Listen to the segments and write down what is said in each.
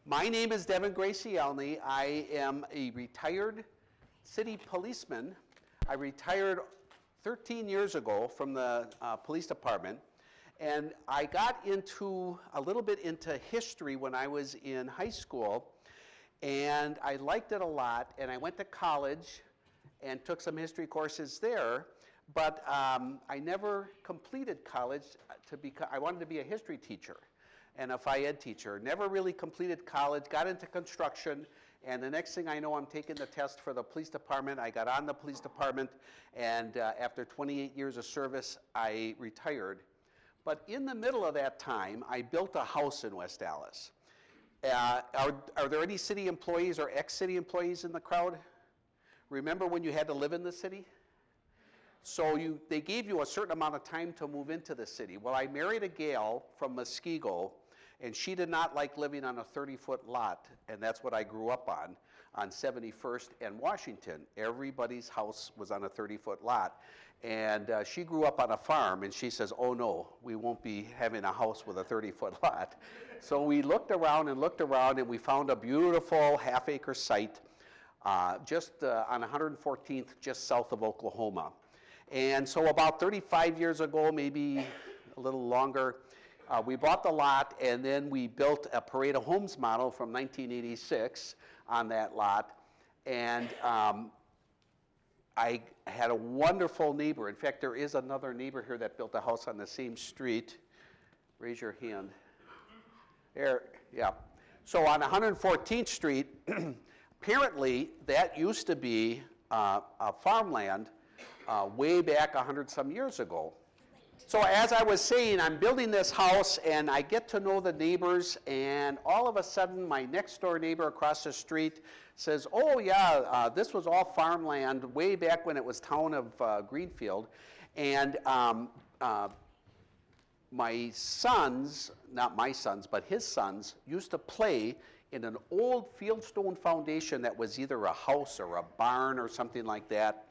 My name is Devan Gracyalny. I am a retired city policeman. I retired 13 years ago from the police department, and I got into a little bit into history when I was in high school, and I liked it a lot, and I went to college and took some history courses there, but I never completed college I wanted to be a history teacher and a Phi Ed teacher. Never really completed college, got into construction, and the next thing I know, I'm taking the test for the police department. I got on the police department, and after 28 years of service, I retired. But in the middle of that time, I built a house in West Allis. Are there any city employees or ex-city employees in the crowd? Remember when you had to live in the city? So they gave you a certain amount of time to move into the city. Well, I married a gal from Muskego, and she did not like living on a 30-foot lot, and that's what I grew up on 71st and Washington. Everybody's house was on a 30-foot lot, and she grew up on a farm, and she says, oh no, we won't be having a house with a 30-foot lot. So we looked around, and we found a beautiful half-acre site just on 114th, just south of Oklahoma. And so about 35 years ago, maybe a little longer, we bought the lot, and then we built a parade of homes model from 1986 on that lot. And I had a wonderful neighbor. In fact, there is another neighbor here that built a house on the same street. Raise your hand. There, yeah. So on 114th Street, apparently that used to be a farmland way back 100-some years ago. So as I was saying, I'm building this house, and I get to know the neighbors, and all of a sudden, my next door neighbor across the street says, oh yeah, this was all farmland way back when it was town of Greenfield, and my sons, not my sons, but his sons, used to play in an old fieldstone foundation that was either a house or a barn or something like that.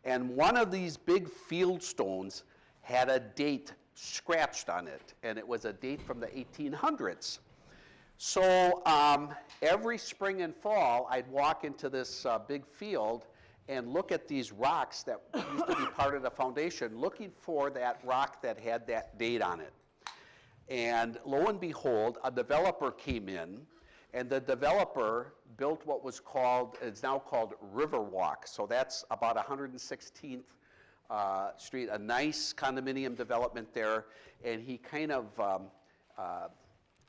And one of these big fieldstones had a date scratched on it, and it was a date from the 1800s. So every spring and fall, I'd walk into this big field and look at these rocks that used to be part of the foundation, looking for that rock that had that date on it. And lo and behold, a developer came in, and the developer built what was called, it's now called Riverwalk. So that's about 116th Street, a nice condominium development there. And he kind of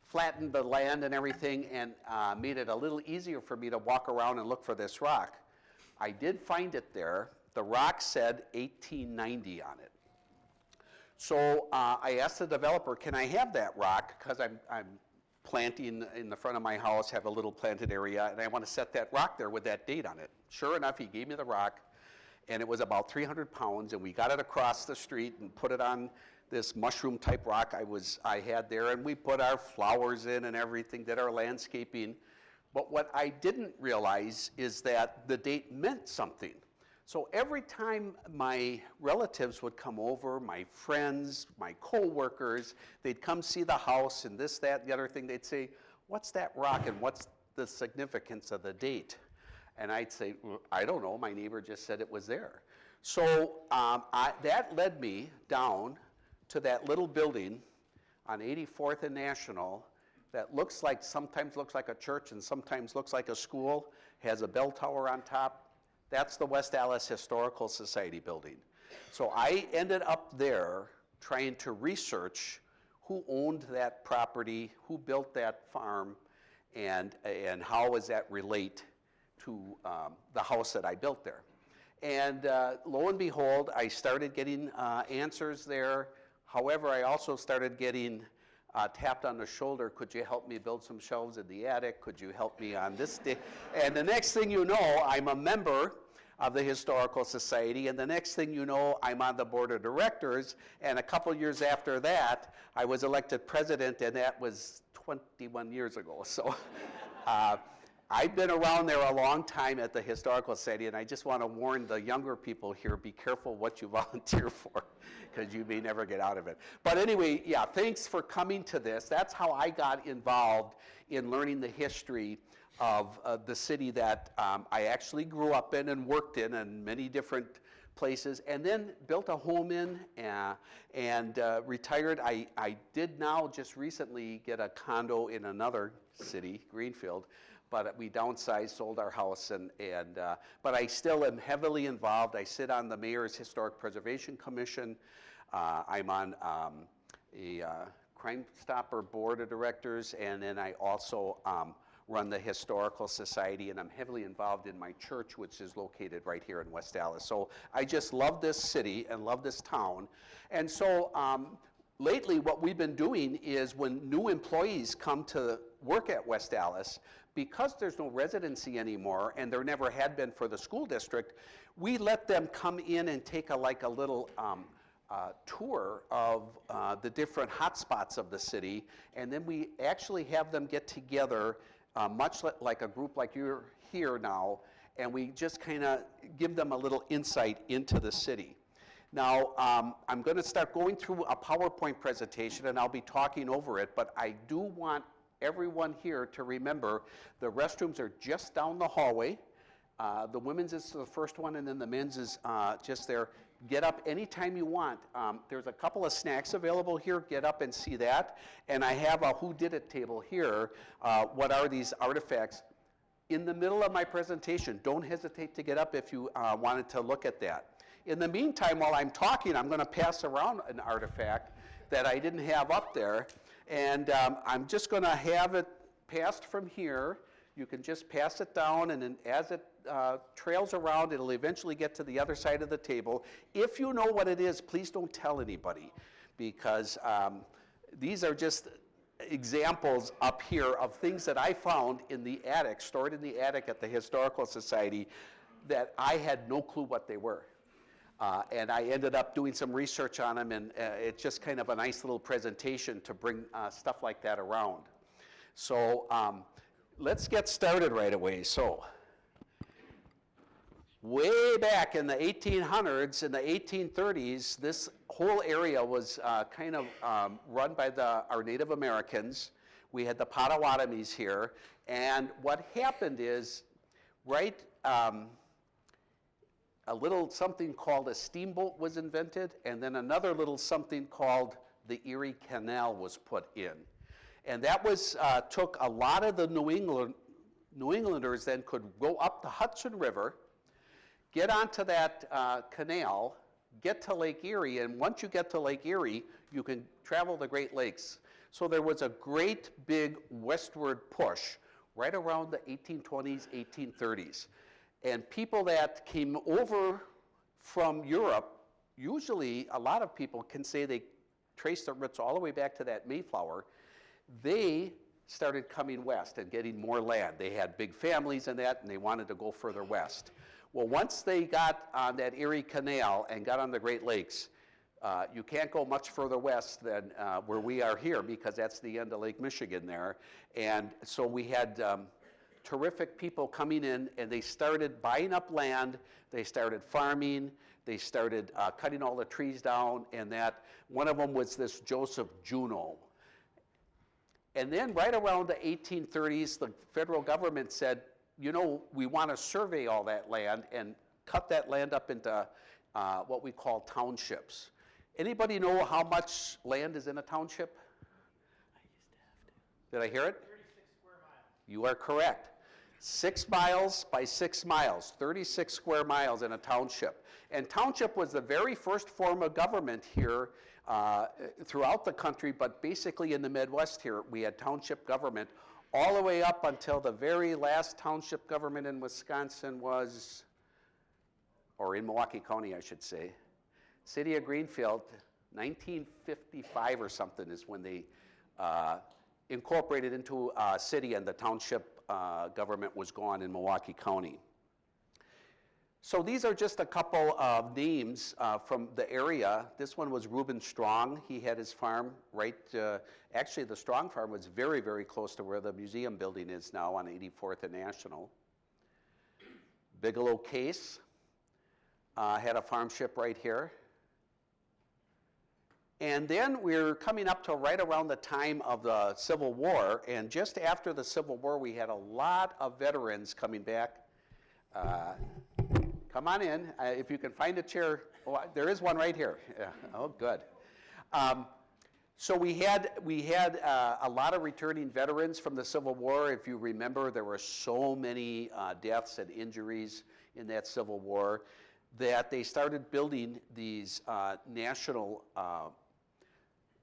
flattened the land and everything, and made it a little easier for me to walk around and look for this rock. I did find it there. The rock said 1890 on it. So I asked the developer, can I have that rock? Because I'm planting in the front of my house, have a little planted area, and I want to set that rock there with that date on it. Sure enough, he gave me the rock, and it was about 300 pounds, and we got it across the street and put it on this mushroom type rock I had there, and we put our flowers in and everything, did our landscaping. But what I didn't realize is that the date meant something. So every time my relatives would come over, my friends, my co-workers, they'd come see the house and this, that, the other thing, they'd say, what's that rock and what's the significance of the date? And I'd say, well, I don't know, my neighbor just said it was there. So that led me down to that little building on 84th and National that sometimes looks like a church and sometimes looks like a school, has a bell tower on top. That's the West Allis Historical Society building. So I ended up there trying to research who owned that property, who built that farm, and how does that relate to the house that I built there. And lo and behold, I started getting answers there. However, I also started getting tapped on the shoulder, could you help me build some shelves in the attic? Could you help me on this day? And the next thing you know, I'm a member of the Historical Society, and the next thing you know, I'm on the board of directors, and a couple years after that, I was elected president, and that was 21 years ago. So I've been around there a long time at the Historical Society, and I just want to warn the younger people here, be careful what you volunteer for, because you may never get out of it. But anyway, yeah, thanks for coming to this. That's how I got involved in learning the history of the city that I actually grew up in and worked in many different places, and then built a home in and retired. I did now just recently get a condo in another city, Greenfield, but we downsized, sold our house, but I still am heavily involved. I sit on the Mayor's Historic Preservation Commission. I'm on a Crime Stopper Board of Directors, and then I also run the Historical Society, and I'm heavily involved in my church, which is located right here in West Allis. So I just love this city and love this town. And so lately what we've been doing is when new employees come to work at West Allis, because there's no residency anymore, and there never had been for the school district, we let them come in and take a little tour of the different hotspots of the city, and then we actually have them get together much like a group like you're here now, and we just kind of give them a little insight into the city. Now, I'm going to start going through a PowerPoint presentation, and I'll be talking over it, but I do want everyone here to remember the restrooms are just down the hallway. The women's is the first one, and then the men's is just there. Get up anytime you want. There's a couple of snacks available here. Get up and see that. And I have a who did it table here. What are these artifacts? In the middle of my presentation, don't hesitate to get up if you wanted to look at that. In the meantime, while I'm talking, I'm going to pass around an artifact that I didn't have up there. And I'm just going to have it passed from here. You can just pass it down, and then as it trails around, it'll eventually get to the other side of the table. If you know what it is, please don't tell anybody, because these are just examples up here of things that I found in the attic, stored in the attic at the Historical Society, that I had no clue what they were. And I ended up doing some research on them, and it's just kind of a nice little presentation to bring stuff like that around. So let's get started right away. So way back in the 1800s, in the 1830s, this whole area was kind of run by our Native Americans. We had the Potawatomis here, and what happened is, a little something called a steamboat was invented, and then another little something called the Erie Canal was put in. And that was, took a lot of the New Englanders then could go up the Hudson River, get onto that canal, get to Lake Erie, and once you get to Lake Erie, you can travel the Great Lakes. So there was a great big westward push right around the 1820s, 1830s. And people that came over from Europe, usually a lot of people can say they trace their roots all the way back to that Mayflower. They started coming west and getting more land. They had big families and that, and they wanted to go further west. Well, once they got on that Erie Canal and got on the Great Lakes, you can't go much further west than where we are here, because that's the end of Lake Michigan there. And so we had terrific people coming in, and they started buying up land, they started farming, they started cutting all the trees down, and that one of them was this Joseph Juneau. And then right around the 1830s, the federal government said, you know, we want to survey all that land and cut that land up into what we call townships. Anybody know how much land is in a township? I used to have to. Did I hear it? 36 square miles. You are correct. 6 miles by 6 miles, 36 square miles in a township. And township was the very first form of government here throughout the country, but basically in the Midwest here, we had township government all the way up until the very last township government in Wisconsin was, or in Milwaukee County, I should say. City of Greenfield, 1955 or something is when they incorporated into a city, and the township government was gone in Milwaukee County. So these are just a couple of names from the area. This one was Reuben Strong. He had his farm right, actually the Strong farm was very, very close to where the museum building is now on 84th and National. Bigelow Case had a farm ship right here. And then we're coming up to right around the time of the Civil War, and just after the Civil War, we had a lot of veterans coming back. Come on in, if you can find a chair. Oh, there is one right here. Yeah. Oh, good. So we had a lot of returning veterans from the Civil War. If you remember, there were so many deaths and injuries in that Civil War that they started building these national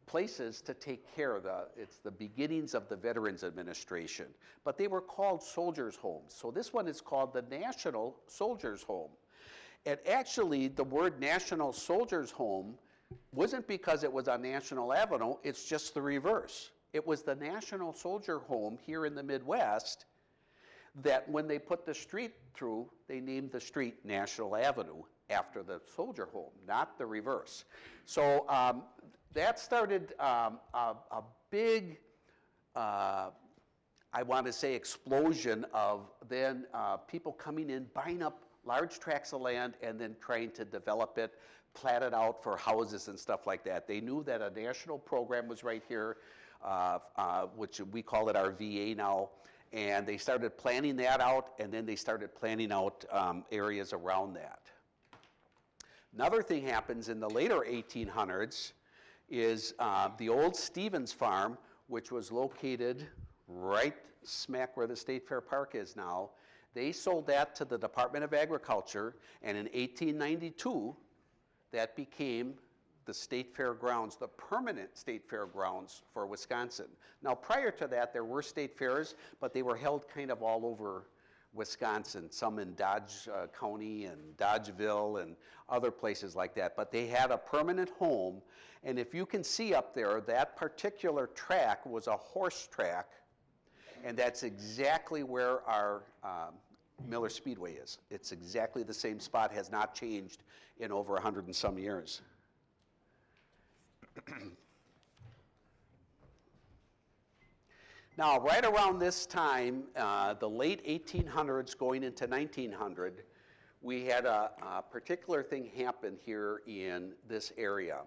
places to take care of it's the beginnings of the Veterans Administration. But they were called soldiers' homes. So this one is called the National Soldiers' Home. And actually, the word National Soldiers' Home wasn't because it was on National Avenue, it's just the reverse. It was the National Soldier Home here in the Midwest that when they put the street through, they named the street National Avenue after the soldier home, not the reverse. So that started a big, I want to say, explosion of then people coming in, buying up large tracts of land and then trying to develop it, plat it out for houses and stuff like that. They knew that a national program was right here, which we call it our VA now, and they started planning that out, and then they started planning out areas around that. Another thing happens in the later 1800s is the old Stevens Farm, which was located right smack where the State Fair Park is now. They sold that to the Department of Agriculture, and in 1892, that became the State Fairgrounds, the permanent State Fairgrounds for Wisconsin. Now, prior to that, there were state fairs, but they were held kind of all over Wisconsin, some in Dodge County and Dodgeville and other places like that. But they had a permanent home, and if you can see up there, that particular track was a horse track, and that's exactly where our Miller Speedway is. It's exactly the same spot, has not changed in over 100 and some years. Now, right around this time, the late 1800s going into 1900, we had a particular thing happen here in this area.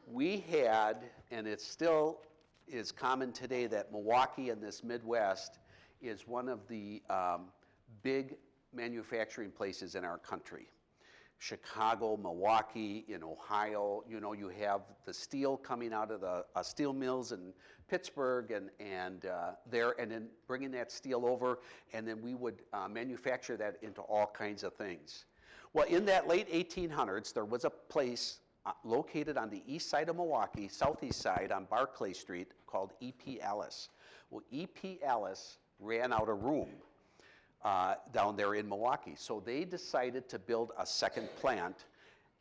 We had, and it still is common today, that Milwaukee and this Midwest is one of the big manufacturing places in our country. Chicago, Milwaukee, in Ohio, you know, you have the steel coming out of the steel mills in Pittsburgh and there, and then bringing that steel over, and then we would manufacture that into all kinds of things. Well, in that late 1800s, there was a place located on the east side of Milwaukee, southeast side on Barclay Street, called E.P. Allis. Well, E.P. Allis ran out of room down there in Milwaukee. So they decided to build a second plant,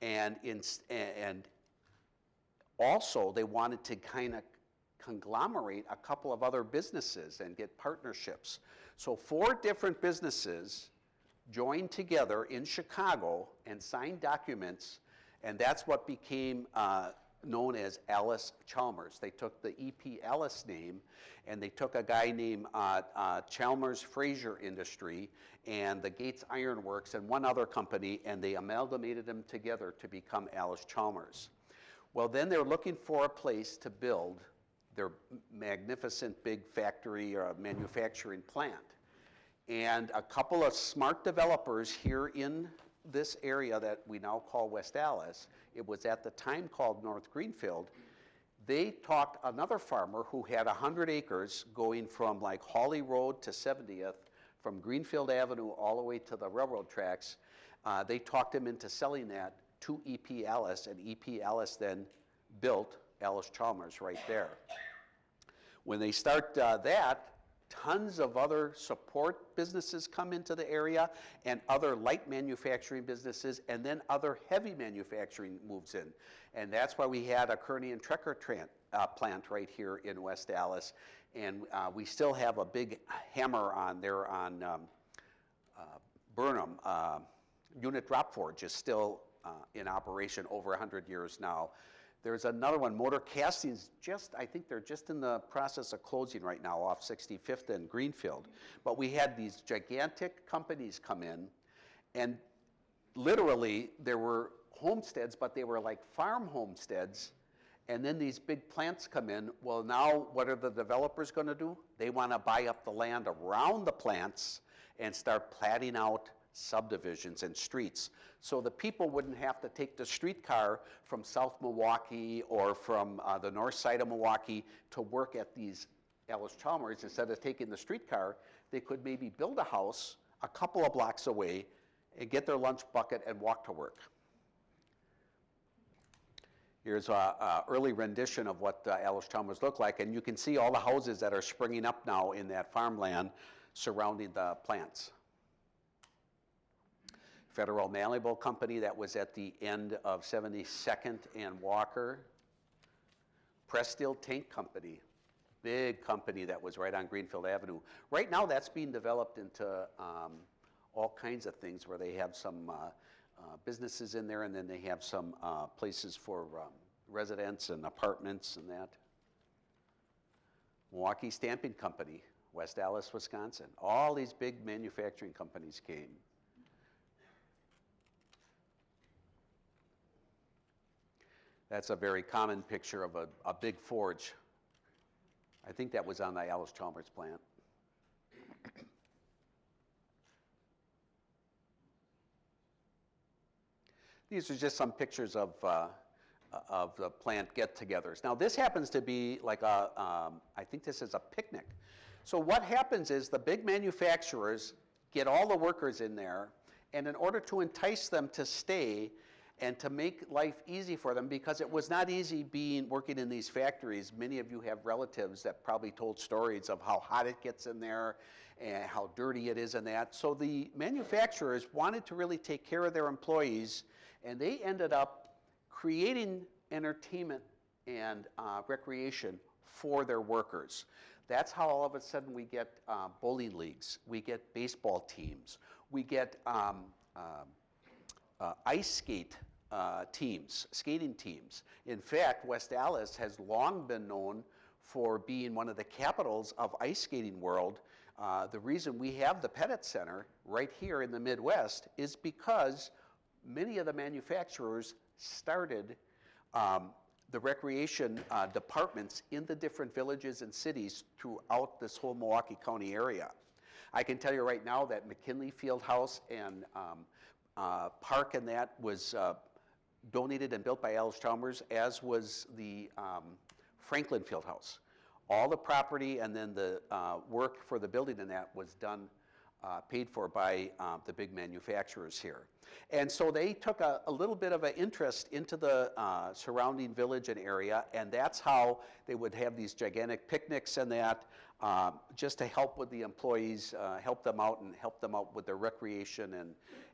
and also they wanted to kind of conglomerate a couple of other businesses and get partnerships. So 4 different businesses joined together in Chicago and signed documents, and that's what became known as Allis Chalmers. They took the E.P. Allis name, and they took a guy named Chalmers Fraser Industry and the Gates Iron Works and one other company, and they amalgamated them together to become Allis Chalmers. Well, then they're looking for a place to build their magnificent big factory or manufacturing plant. And a couple of smart developers here in this area that we now call West Allis, it was at the time called North Greenfield, they talked another farmer who had 100 acres going from like Hawley Road to 70th, from Greenfield Avenue all the way to the railroad tracks. They talked him into selling that to E.P. Allis, and E.P. Allis then built Allis Chalmers right there. When they start that, tons of other support businesses come into the area, and other light manufacturing businesses, and then other heavy manufacturing moves in. And that's why we had a Kearney and Trecker plant right here in West Allis. And we still have a big hammer on there on Burnham. unit drop forge is still in operation over 100 years now. There's another one, Motor Castings, I think they're just in the process of closing right now off 65th and Greenfield. But we had these gigantic companies come in, and literally there were homesteads, but they were like farm homesteads, and then these big plants come in. Well, now what are the developers going to do? They want to buy up the land around the plants and start platting out subdivisions and streets. So the people wouldn't have to take the streetcar from South Milwaukee or from the north side of Milwaukee to work at these Allis Chalmers. Instead of taking the streetcar, they could maybe build a house a couple of blocks away and get their lunch bucket and walk to work. Here's an early rendition of what Allis Chalmers looked like, and you can see all the houses that are springing up now in that farmland surrounding the plants. Federal Malleable Company, that was at the end of 72nd and Walker. Press Steel Tank Company, big company that was right on Greenfield Avenue. Right now that's being developed into all kinds of things where they have some businesses in there, and then they have some places for residents and apartments and that. Milwaukee Stamping Company, West Allis, Wisconsin. All these big manufacturing companies came. That's a very common picture of a big forge. I think that was on the Allis Chalmers plant. These are just some pictures of the plant get-togethers. Now this happens to be like I think this is a picnic. So what happens is the big manufacturers get all the workers in there, and in order to entice them to stay and to make life easy for them, because it was not easy working in these factories. Many of you have relatives that probably told stories of how hot it gets in there and how dirty it is and that. So the manufacturers wanted to really take care of their employees, and they ended up creating entertainment and recreation for their workers. That's how all of a sudden we get bowling leagues, we get baseball teams, we get ice skate teams, skating teams. In fact, West Allis has long been known for being one of the capitals of ice skating world. The reason we have the Petitte Center right here in the Midwest is because many of the manufacturers started the recreation departments in the different villages and cities throughout this whole Milwaukee County area. I can tell you right now that McKinley Fieldhouse and park and that was donated and built by Allis Chalmers, as was the Franklin Fieldhouse. All the property and then the work for the building and that was done, paid for by the big manufacturers here. And so they took a little bit of an interest into the surrounding village and area, and that's how they would have these gigantic picnics and that, just to help with the employees, help them out with their recreation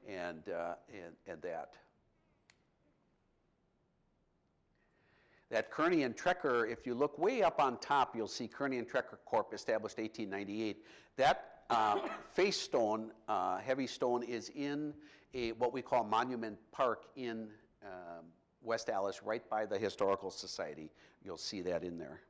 and that. That Kearney and Trecker, if you look way up on top, you'll see Kearney and Trecker Corp. Established 1898. That face stone, heavy stone, is in what we call Monument Park in West Allis, right by the Historical Society. You'll see that in there.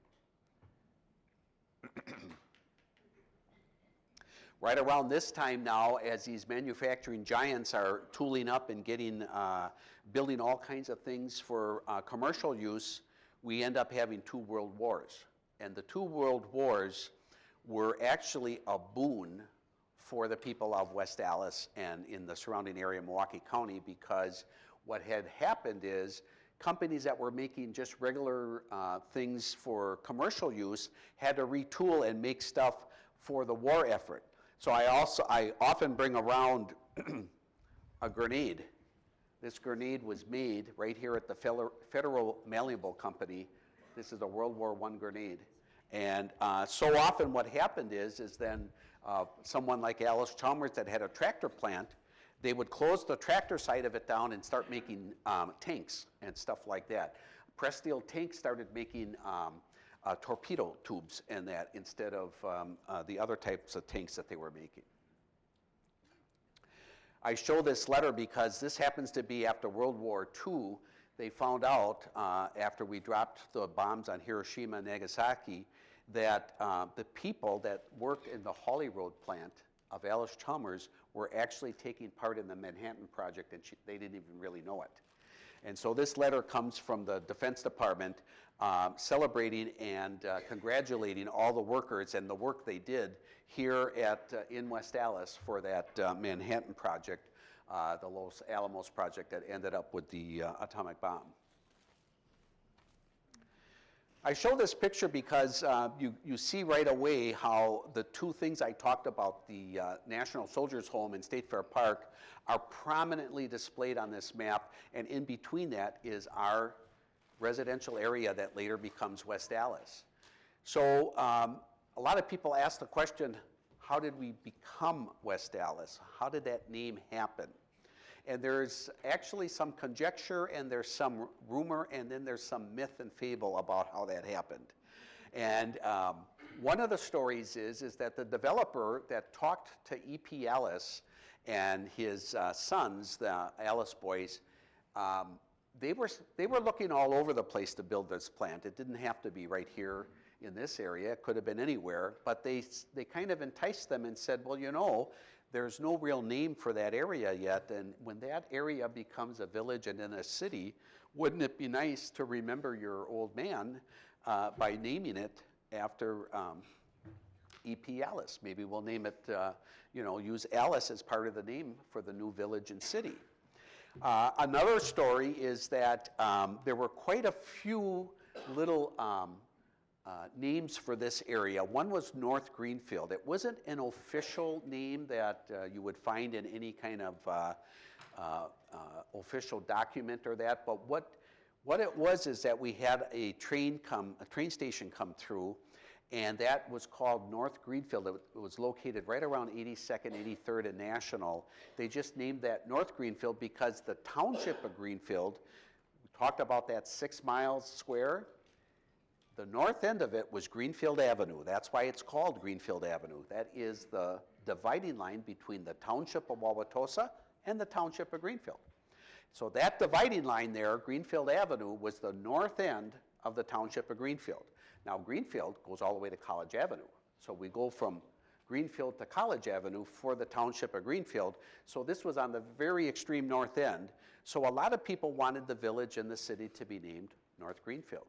Right around this time now, as these manufacturing giants are tooling up and building all kinds of things for commercial use, we end up having two world wars. And the two world wars were actually a boon for the people of West Allis and in the surrounding area of Milwaukee County, because what had happened is companies that were making just regular things for commercial use had to retool and make stuff for the war effort. So I often bring around a grenade. This grenade was made right here at the Federal Malleable Company. This is a World War I grenade. And so often what happened is then someone like Allis Chalmers that had a tractor plant, they would close the tractor side of it down and start making tanks and stuff like that. Press Steel Tanks started making torpedo tubes and that instead of the other types of tanks that they were making. I show this letter because this happens to be after World War II. They found out after we dropped the bombs on Hiroshima and Nagasaki that the people that worked in the Harley Road plant of Allis Chalmers were actually taking part in the Manhattan Project, and they didn't even really know it. And so this letter comes from the Defense Department celebrating and congratulating all the workers and the work they did here in West Allis for that Manhattan Project, the Los Alamos Project that ended up with the atomic bomb. I show this picture because you see right away how the two things I talked about, the National Soldiers Home and State Fair Park, are prominently displayed on this map, and in between that is our residential area that later becomes West Allis. So a lot of people ask the question, how did we become West Allis? How did that name happen? And there's actually some conjecture, and there's some rumor, and then there's some myth and fable about how that happened. And one of the stories is that the developer that talked to E.P. Allis and his sons, the Allis boys, they were looking all over the place to build this plant. It didn't have to be right here in this area. It could have been anywhere. But they kind of enticed them and said, well, you know, there's no real name for that area yet, and when that area becomes a village and then a city, wouldn't it be nice to remember your old man by naming it after E.P. Allis? Maybe we'll name it, use Allis as part of the name for the new village and city. Another story is that there were quite a few little names for this area. One was North Greenfield. It wasn't an official name that you would find in any kind of official document or that, but what it was is that we had a train station come through, and that was called North Greenfield. It was located right around 82nd, 83rd and National. They just named that North Greenfield because the Township of Greenfield, we talked about that 6 miles square. The north end of it was Greenfield Avenue. That's why it's called Greenfield Avenue. That is the dividing line between the Township of Wauwatosa and the Township of Greenfield. So that dividing line there, Greenfield Avenue, was the north end of the Township of Greenfield. Now Greenfield goes all the way to College Avenue. So we go from Greenfield to College Avenue for the Township of Greenfield. So this was on the very extreme north end. So a lot of people wanted the village and the city to be named North Greenfield.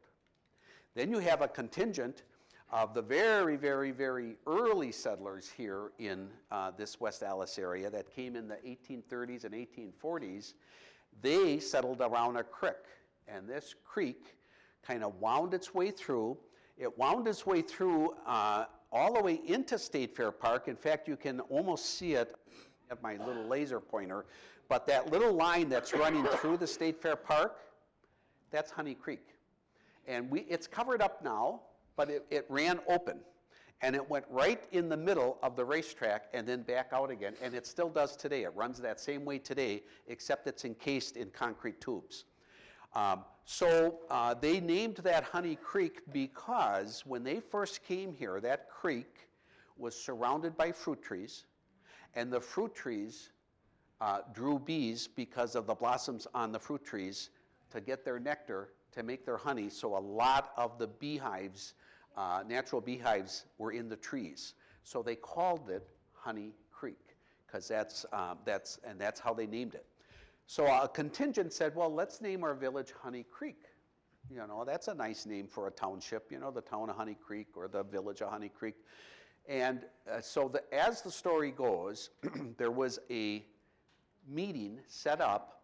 Then you have a contingent of the very, very, very early settlers here in this West Allis area that came in the 1830s and 1840s. They settled around a creek, and this creek kind of wound its way through. It wound its way through all the way into State Fair Park. In fact, you can almost see it at my little laser pointer, but that little line that's running through the State Fair Park, that's Honey Creek. And it's covered up now, but it ran open. And it went right in the middle of the racetrack and then back out again. And it still does today. It runs that same way today, except it's encased in concrete tubes. So they named that Honey Creek because when they first came here, that creek was surrounded by fruit trees. And the fruit trees drew bees because of the blossoms on the fruit trees to get their nectar to make their honey, so a lot of the beehives, natural beehives, were in the trees. So they called it Honey Creek, because that's how they named it. So a contingent said, well, let's name our village Honey Creek. You know, that's a nice name for a township, you know, the town of Honey Creek or the village of Honey Creek. And so as the story goes, there was a meeting set up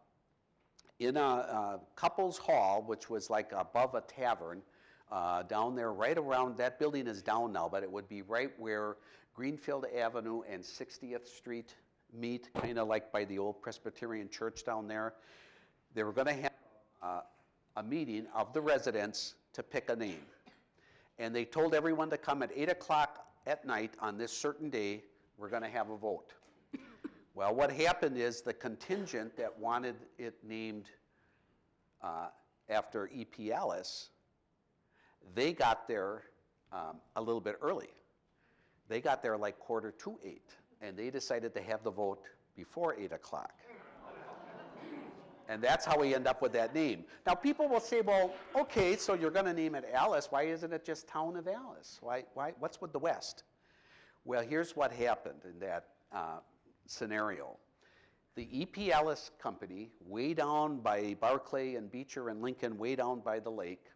in a couple's hall, which was like above a tavern, down there, right around, that building is down now, but it would be right where Greenfield Avenue and 60th Street meet, kind of like by the old Presbyterian church down there. They were gonna have a meeting of the residents to pick a name. And they told everyone to come at 8 o'clock at night on this certain day, we're gonna have a vote. Well, what happened is the contingent that wanted it named after E.P. Allis, they got there a little bit early. They got there like 7:45, and they decided to have the vote before 8 o'clock. And that's how we end up with that name. Now people will say, well, okay, so you're gonna name it Allis, why isn't it just Town of Allis? What's with the West? Well, here's what happened in that scenario. The E.P. Allis Company, way down by Barclay and Beecher and Lincoln, way down by the lake,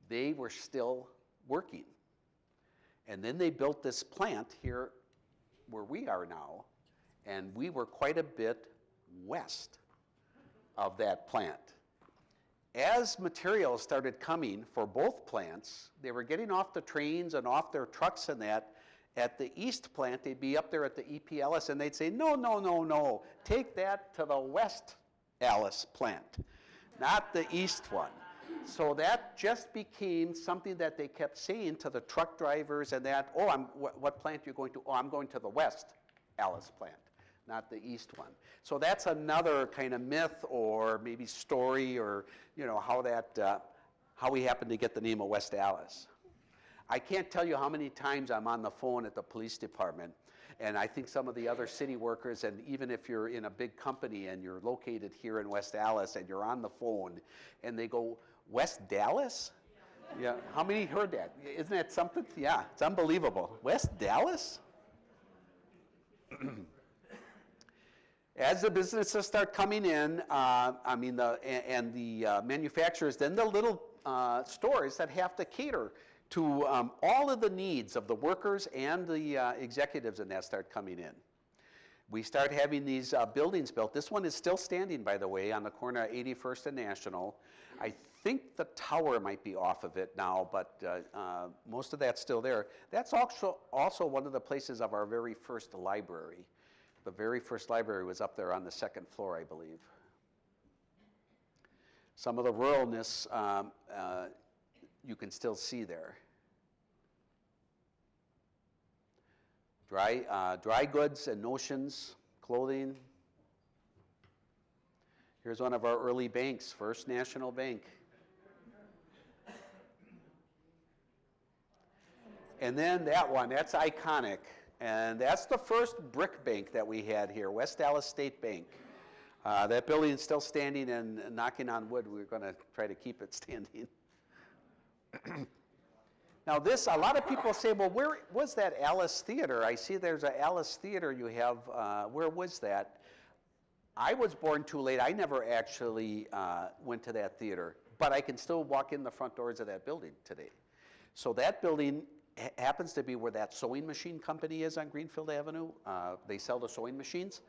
they were still working. And then they built this plant here where we are now, and we were quite a bit west of that plant. As materials started coming for both plants, they were getting off the trains and off their trucks and that. At the east plant, they'd be up there at the E.P. Allis and they'd say, no, no, no, no, take that to the West Allis plant, not the east one. So that just became something that they kept saying to the truck drivers and that, oh, what plant are you going to? Oh, I'm going to the West Allis plant, not the east one. So that's another kind of myth or maybe story or, you know, how we happened to get the name of West Allis. I can't tell you how many times I'm on the phone at the police department, and I think some of the other city workers, and even if you're in a big company and you're located here in West Allis and you're on the phone, and they go, West Dallas? Yeah, how many heard that? Isn't that something? Yeah, it's unbelievable. West Dallas? As the businesses start coming in, the manufacturers, then the little stores that have to cater to all of the needs of the workers and the executives and that start coming in. We start having these buildings built. This one is still standing, by the way, on the corner of 81st and National. I think the tower might be off of it now, but most of that's still there. That's also one of the places of our very first library. The very first library was up there on the second floor, I believe. Some of the ruralness you can still see there. Dry goods and notions, clothing. Here's one of our early banks, First National Bank. And then that one, that's iconic. And that's the first brick bank that we had here, West Allis State Bank. That building is still standing and knocking on wood. We're going to try to keep it standing. Now this, a lot of people say, well, where was that Allis Theater? I see there's an Allis Theater you have. Where was that? I was born too late. I never actually went to that theater, but I can still walk in the front doors of that building today. So that building happens to be where that sewing machine company is on Greenfield Avenue. They sell the sewing machines.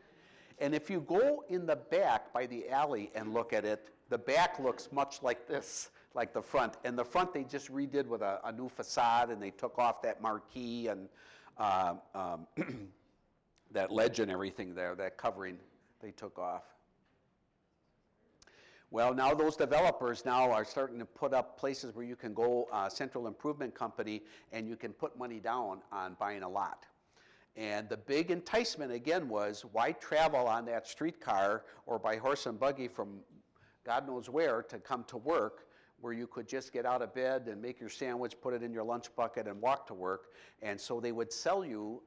And if you go in the back by the alley and look at it, the back looks much like this, like the front. And the front they just redid with a new facade, and they took off that marquee and that ledge and everything there, that covering they took off. Well, now those developers now are starting to put up places where you can go, Central Improvement Company, and you can put money down on buying a lot. And the big enticement, again, was why travel on that streetcar or by horse and buggy from God knows where to come to work, where you could just get out of bed and make your sandwich, put it in your lunch bucket, and walk to work. And so they would sell you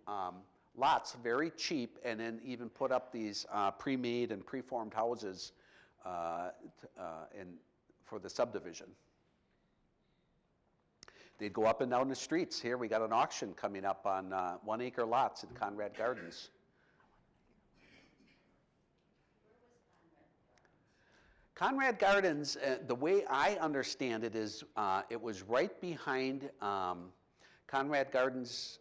lots very cheap, and then even put up these pre-made and pre-formed houses for the subdivision. They'd go up and down the streets. Here we got an auction coming up on 1 acre lots in Konrad Gardens. Konrad Gardens, the way I understand it is it was right behind Konrad Gardens.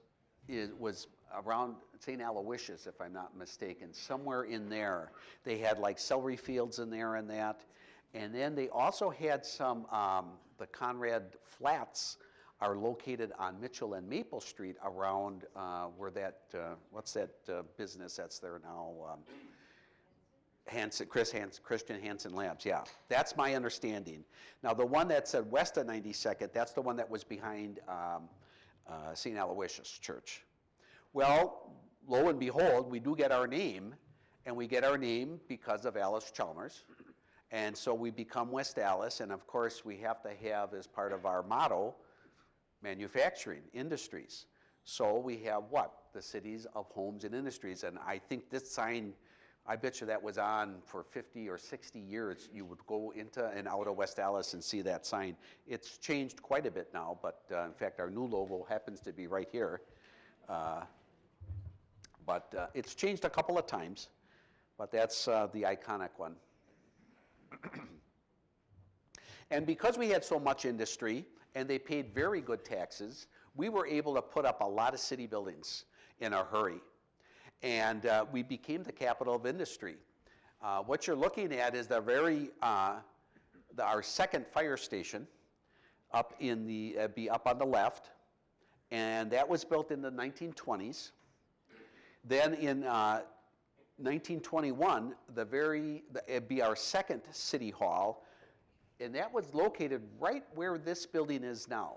Was around St. Aloysius, if I'm not mistaken, somewhere in there. They had like celery fields in there and that. And then they also had some, the Konrad Flats are located on Mitchell and Maple Street around where that, what's that business that's there now? Christian Hansen Labs, yeah. That's my understanding. Now the one that said west of 92nd, that's the one that was behind St. Aloysius Church. Well, lo and behold, we do get our name, and we get our name because of Allis Chalmers. And so we become West Allis, and of course we have to have as part of our motto, manufacturing, industries. So we have what? The cities of homes and industries. And I think this sign, I bet you that was on for 50 or 60 years. You would go into and out of West Allis and see that sign. It's changed quite a bit now, but in fact, our new logo happens to be right here. But it's changed a couple of times, but that's the iconic one. And because we had so much industry and they paid very good taxes, we were able to put up a lot of city buildings in a hurry. And we became the capital of industry. What you're looking at is our second fire station up in the, up on the left. And that was built in the 1920s. Then in 1921, it'd be our second city hall, and that was located right where this building is now.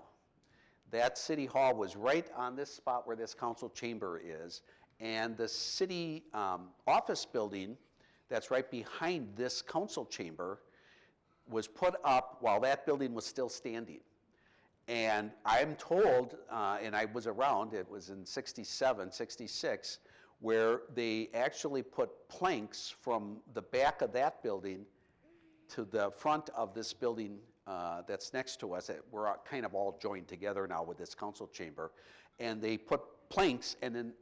That city hall was right on this spot where this council chamber is, and the city office building that's right behind this council chamber was put up while that building was still standing. And I'm told, and I was around, it was in 67, 66, where they actually put planks from the back of that building to the front of this building that's next to us. We're kind of all joined together now with this council chamber. And they put planks and then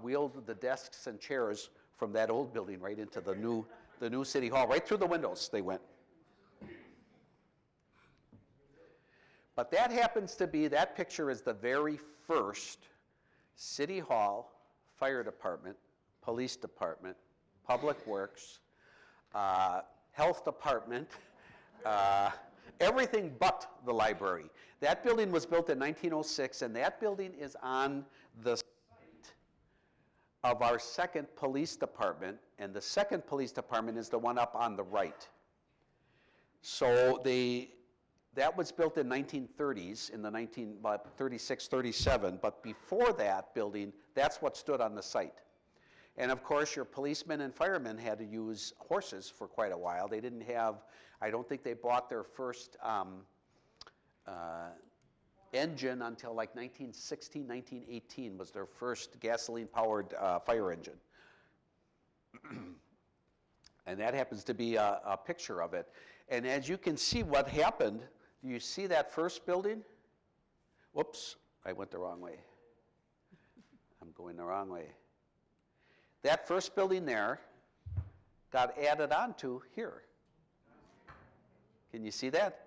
wheeled the desks and chairs from that old building right into the new city hall, right through the windows they went. But that happens to be, that picture is the very first city hall, fire department, police department, public works, health department, everything but the library. That building was built in 1906, and that building is on the site of our second police department, and the second police department is the one up on the right. So that was built in 1930s, in the 36, 37, but before that building, that's what stood on the site. And of course, your policemen and firemen had to use horses for quite a while. They didn't have, I don't think they bought their first engine until like 1916, 1918 was their first gasoline-powered fire engine. And that happens to be a picture of it. And as you can see what happened, do you see that first building? Whoops, I went the wrong way. I'm going the wrong way. That first building there got added on to here. Can you see that?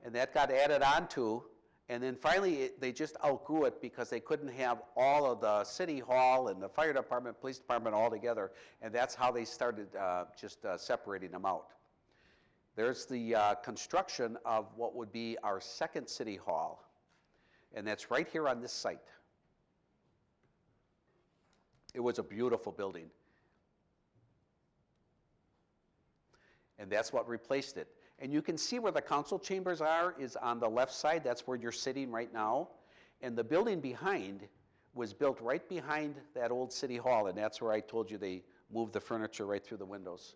And that got added on to, and then finally they just outgrew it because they couldn't have all of the city hall and the fire department, police department all together, and that's how they started just separating them out. There's the construction of what would be our second city hall, and that's right here on this site. It was a beautiful building. And that's what replaced it. And you can see where the council chambers are is on the left side. That's where you're sitting right now. And the building behind was built right behind that old city hall, and that's where I told you they moved the furniture right through the windows.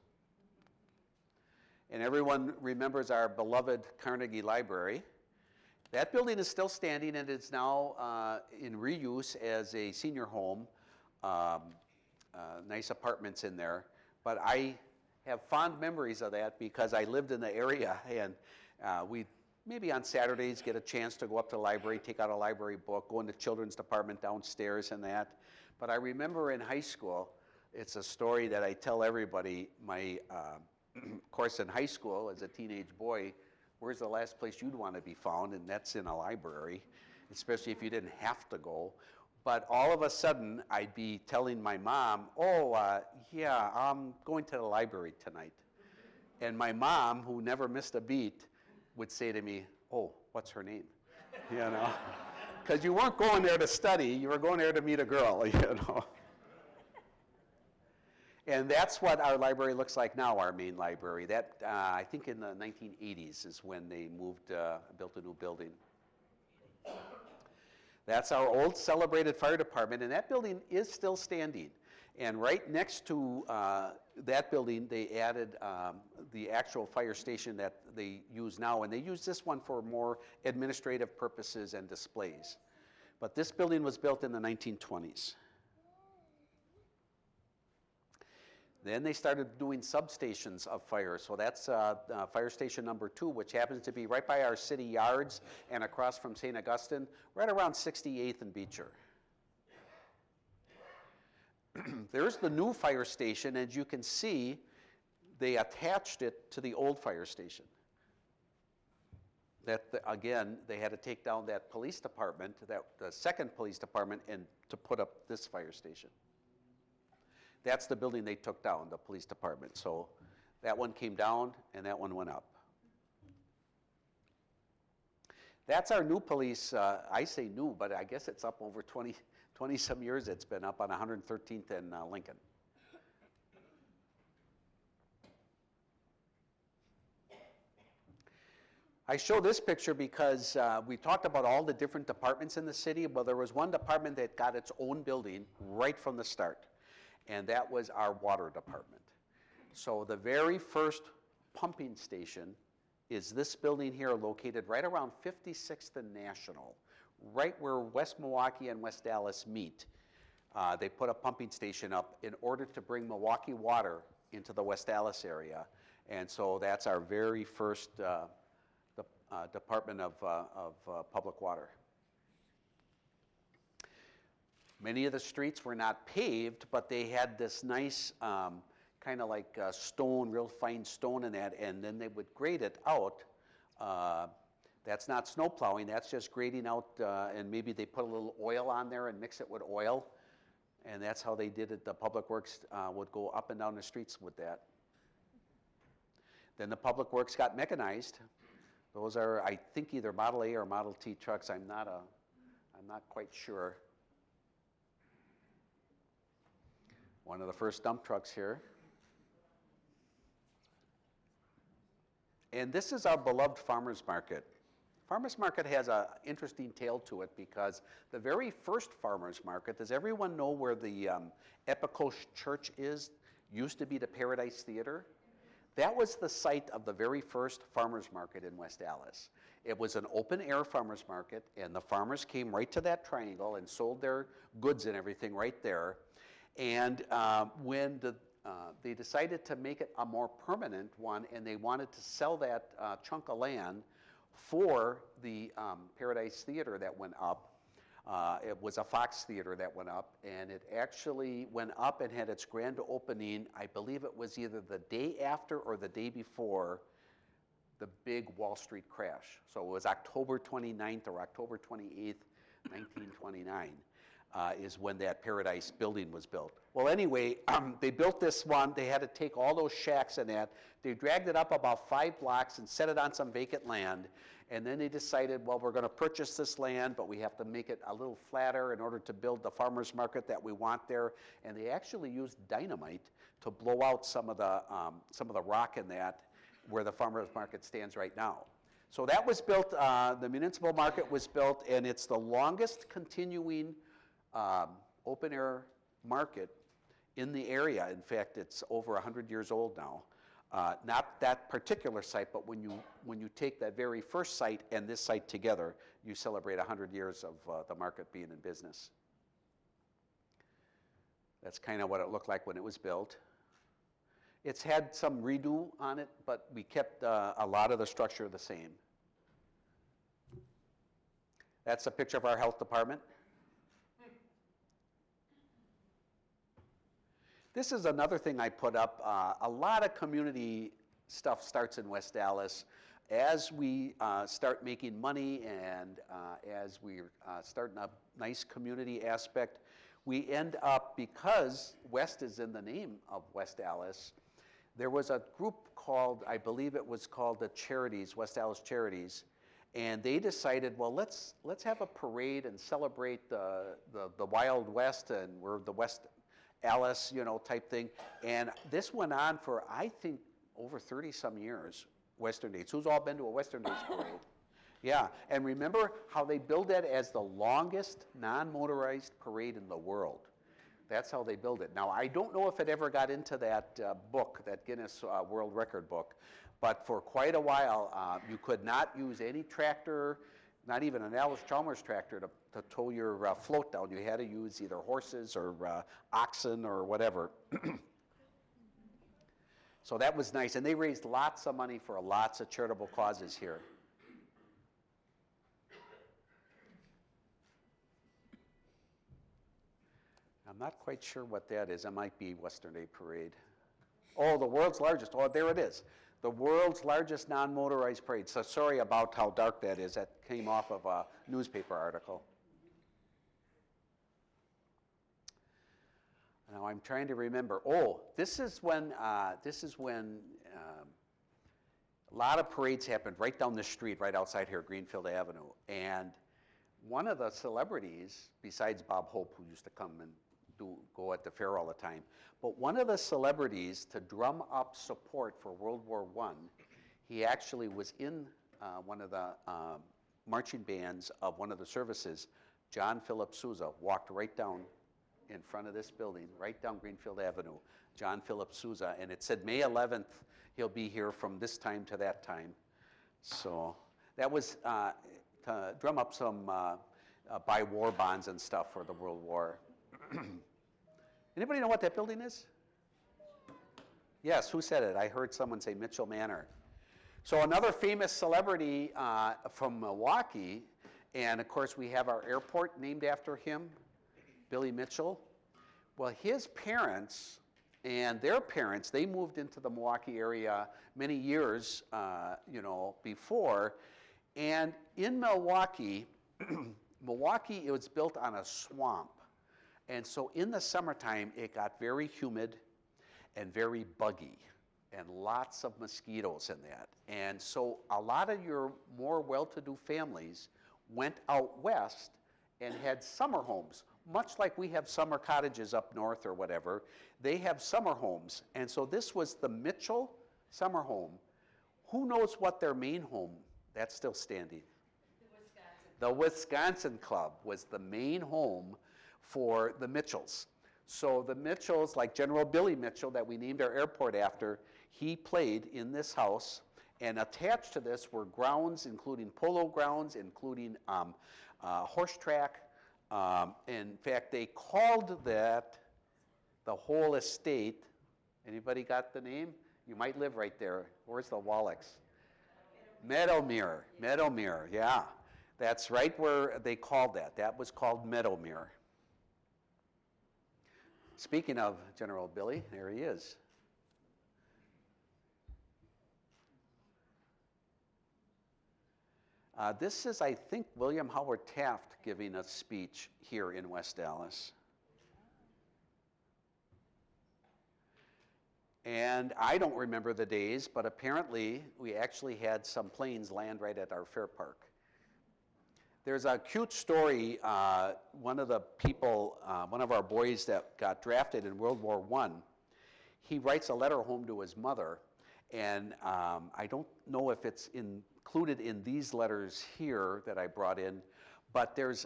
And everyone remembers our beloved Carnegie Library. That building is still standing, and it's now in reuse as a senior home. Nice apartments in there. But I have fond memories of that because I lived in the area, and we maybe on Saturdays get a chance to go up to the library, take out a library book, go in the children's department downstairs and that. But I remember in high school, it's a story that I tell everybody, of course, in high school, as a teenage boy, where's the last place you'd want to be found? And that's in a library, especially if you didn't have to go. But all of a sudden, I'd be telling my mom, yeah, I'm going to the library tonight. And my mom, who never missed a beat, would say to me, oh, what's her name? You know? Because you weren't going there to study, you were going there to meet a girl, you know? And that's what our library looks like now, our main library. That, I think in the 1980s is when they moved, built a new building. That's our old celebrated fire department, and that building is still standing. And right next to that building, they added the actual fire station that they use now, and they use this one for more administrative purposes and displays. But this building was built in the 1920s. Then they started doing substations of fire. So that's fire station number 2, which happens to be right by our city yards and across from St. Augustine, right around 68th and Beecher. There's the new fire station. As you can see, they attached it to the old fire station. Again, they had to take down that police department, the second police department, and to put up this fire station. That's the building they took down, the police department. So that one came down and that one went up. That's our new police, I say new, but I guess it's up over 20 some years it's been up on 113th and Lincoln. I show this picture because we talked about all the different departments in the city. Well, there was one department that got its own building right from the start, and that was our water department. So the very first pumping station is this building here, located right around 56th and National, right where West Milwaukee and West Allis meet. They put a pumping station up in order to bring Milwaukee water into the West Allis area, and so that's our very first Department of Public Water. Many of the streets were not paved, but they had this nice kind of like stone, real fine stone in that, and then they would grade it out. That's not snow plowing, that's just grading out, and maybe they put a little oil on there and mix it with oil, and that's how they did it. The Public Works would go up and down the streets with that. Then the Public Works got mechanized. Those are, I think, either Model A or Model T trucks. I'm not quite sure. One of the first dump trucks here. And this is our beloved farmers market. Farmers market has an interesting tale to it because the very first farmers market, does everyone know where the Epicoche Church is? Used to be the Paradise Theater. That was the site of the very first farmers market in West Allis. It was an open air farmers market, and the farmers came right to that triangle and sold their goods and everything right there. And when they decided to make it a more permanent one, and they wanted to sell that chunk of land for the Paradise Theater that went up. It was a Fox Theater that went up, and it actually went up and had its grand opening. I believe it was either the day after or the day before the big Wall Street crash. So it was October 29th or October 28th, 1929. Is when that Paradise building was built. Well, anyway, they built this one. They had to take all those shacks and that. They dragged it up about 5 blocks and set it on some vacant land. And then they decided, well, we're going to purchase this land, but we have to make it a little flatter in order to build the farmers market that we want there. And they actually used dynamite to blow out some of the rock in that, where the farmers market stands right now. So that was built. The municipal market was built, and it's the longest continuing open air market in the area. In fact, it's over 100 years old now. Not that particular site, but when you take that very first site and this site together, you celebrate 100 years of the market being in business. That's kind of what it looked like when it was built. It's had some redo on it, but we kept a lot of the structure the same. That's a picture of our health department. This is another thing I put up. A lot of community stuff starts in West Allis. As we start making money and as we're starting a nice community aspect, we end up, because West is in the name of West Allis, there was a group called, I believe it was called the Charities, West Allis Charities, and they decided, well, let's have a parade and celebrate the Wild West, and we're the West Allis, type thing. And this went on for, I think, over 30 some years, Western Days. Who's all been to a Western Days parade? Yeah, and remember how they billed that as the longest non-motorized parade in the world. That's how they build it. Now, I don't know if it ever got into that book, that Guinness World Record book, but for quite a while, you could not use any tractor, not even an Allis Chalmers tractor, to to tow your float down, you had to use either horses or oxen or whatever. So that was nice, and they raised lots of money for lots of charitable causes here. I'm not quite sure what that is. That might be Western Day Parade. Oh, the world's largest. Oh, there it is. The world's largest non-motorized parade. So sorry about how dark that is. That came off of a newspaper article. Now I'm trying to remember. Oh, this is when a lot of parades happened right down the street, right outside here, Greenfield Avenue. And one of the celebrities, besides Bob Hope, who used to come and go at the fair all the time, but one of the celebrities to drum up support for World War I, he actually was in one of the marching bands of one of the services. John Philip Sousa walked right down in front of this building, right down Greenfield Avenue. John Philip Sousa, and it said May 11th, he'll be here from this time to that time. So that was to drum up some buy war bonds and stuff for the World War. Anybody know what that building is? Yes, who said it? I heard someone say Mitchell Manor. So another famous celebrity from Milwaukee, and of course we have our airport named after him, Billy Mitchell. Well, his parents and their parents, they moved into the Milwaukee area many years, before. And in Milwaukee, it was built on a swamp. And so in the summertime, it got very humid and very buggy and lots of mosquitoes in that. And so a lot of your more well-to-do families went out west and had summer homes, much like we have summer cottages up north or whatever. They have summer homes. And so this was the Mitchell summer home. Who knows what their main home, that's still standing? The Wisconsin Club was the main home for the Mitchells. So the Mitchells, like General Billy Mitchell that we named our airport after, he played in this house, and attached to this were grounds, including polo grounds, including horse track. In fact, they called that the whole estate. Anybody got the name? You might live right there. Where's the Wallachs? Meadowmere, yeah. That's right where they called that. That was called Meadowmere. Speaking of General Billy, there he is. This is, I think, William Howard Taft giving a speech here in West Allis. And I don't remember the days, but apparently we actually had some planes land right at our fair park. There's a cute story. One of the people, one of our boys that got drafted in World War I, he writes a letter home to his mother, and I don't know if it's included in these letters here that I brought in, but there's,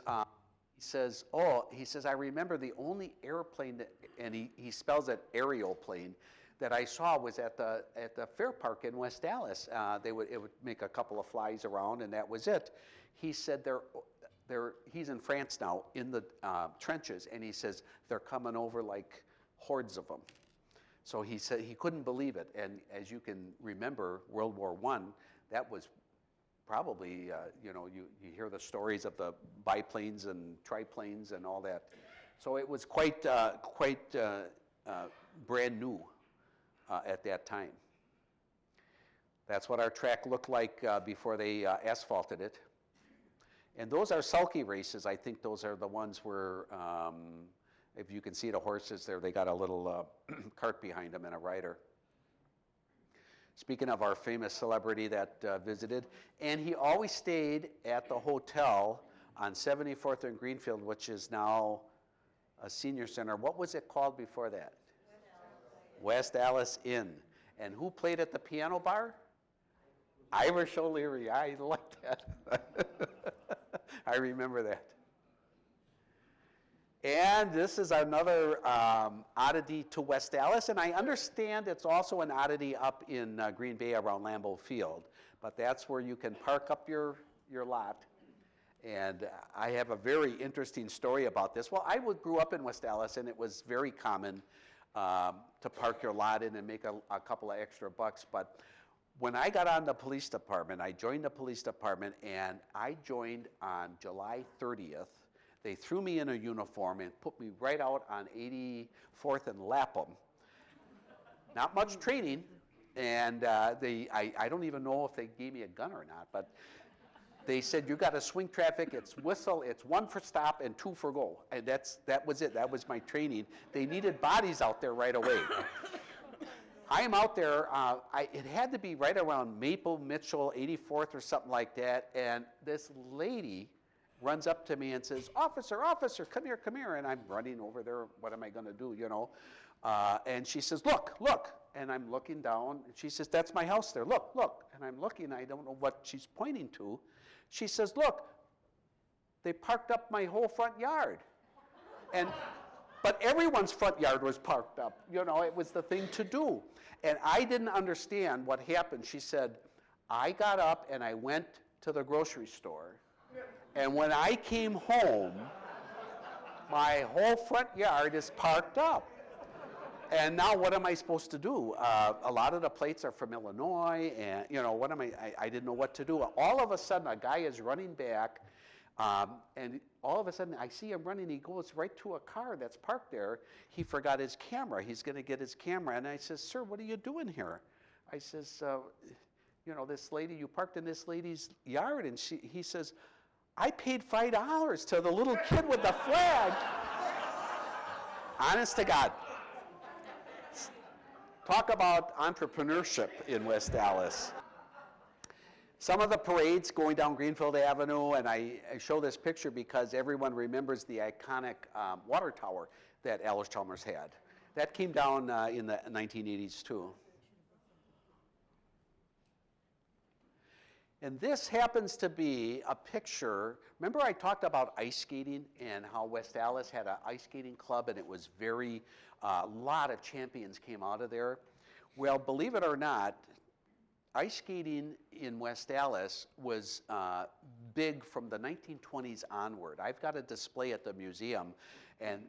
he says, I remember the only airplane, and he spells it aerial plane, that I saw was at the fair park in West Allis. It would make a couple of flies around, and that was it. He said he's in France now, in the trenches, and he says they're coming over like hordes of them. So he said he couldn't believe it, and as you can remember, World War I, that was probably, you hear the stories of the biplanes and triplanes and all that. So it was quite brand new at that time. That's what our track looked like before they asphalted it. And those are sulky races. I think those are the ones where, if you can see the horses there, they got a little cart behind them and a rider. Speaking of our famous celebrity that visited, and he always stayed at the hotel on 74th and Greenfield, which is now a senior center. What was it called before that? West Allis Inn. And who played at the piano bar? Irish OLeary. I like that. I remember that. And this is another oddity to West Allis, and I understand it's also an oddity up in Green Bay around Lambeau Field, but that's where you can park up your lot, And I have a very interesting story about this. Well, grew up in West Allis, and it was very common to park your lot in and make a couple of extra bucks. But when I got on the police department, I joined the police department, and I joined on July 30th. They threw me in a uniform and put me right out on 84th and Lapham. Not much training, and I don't even know if they gave me a gun or not, but they said, you got to swing traffic, it's whistle, it's 1 for stop and 2 for go. And that was it, that was my training. They needed bodies out there right away. I am out there, it had to be right around Maple, Mitchell, 84th or something like that, and this lady runs up to me and says, officer, officer, come here, and I'm running over there, what am I gonna do, you know? And she says, look, and I'm looking down, and she says, that's my house there, look, and I'm looking, I don't know what she's pointing to. She says, look, they parked up my whole front yard. But everyone's front yard was parked up, you know, it was the thing to do. And I didn't understand what happened. She said, I got up and I went to the grocery store, and when I came home, my whole front yard is parked up. And now what am I supposed to do? A lot of the plates are from Illinois, and you know, I didn't know what to do. All of a sudden, a guy is running back, and all of a sudden, I see him running, he goes right to a car that's parked there. He forgot his camera, he's gonna get his camera, and I says, sir, what are you doing here? I says, you know, this lady, you parked in this lady's yard, and he says, I paid $5 to the little kid with the flag. Honest to God. Talk about entrepreneurship in West Allis. Some of the parades going down Greenfield Avenue, and I show this picture because everyone remembers the iconic water tower that Allis Chalmers had. That came down in the 1980s too. And this happens to be a picture. Remember I talked about ice skating and how West Allis had an ice skating club, and it was very, a lot of champions came out of there. Well, believe it or not, ice skating in West Allis was big from the 1920s onward. I've got a display at the museum, and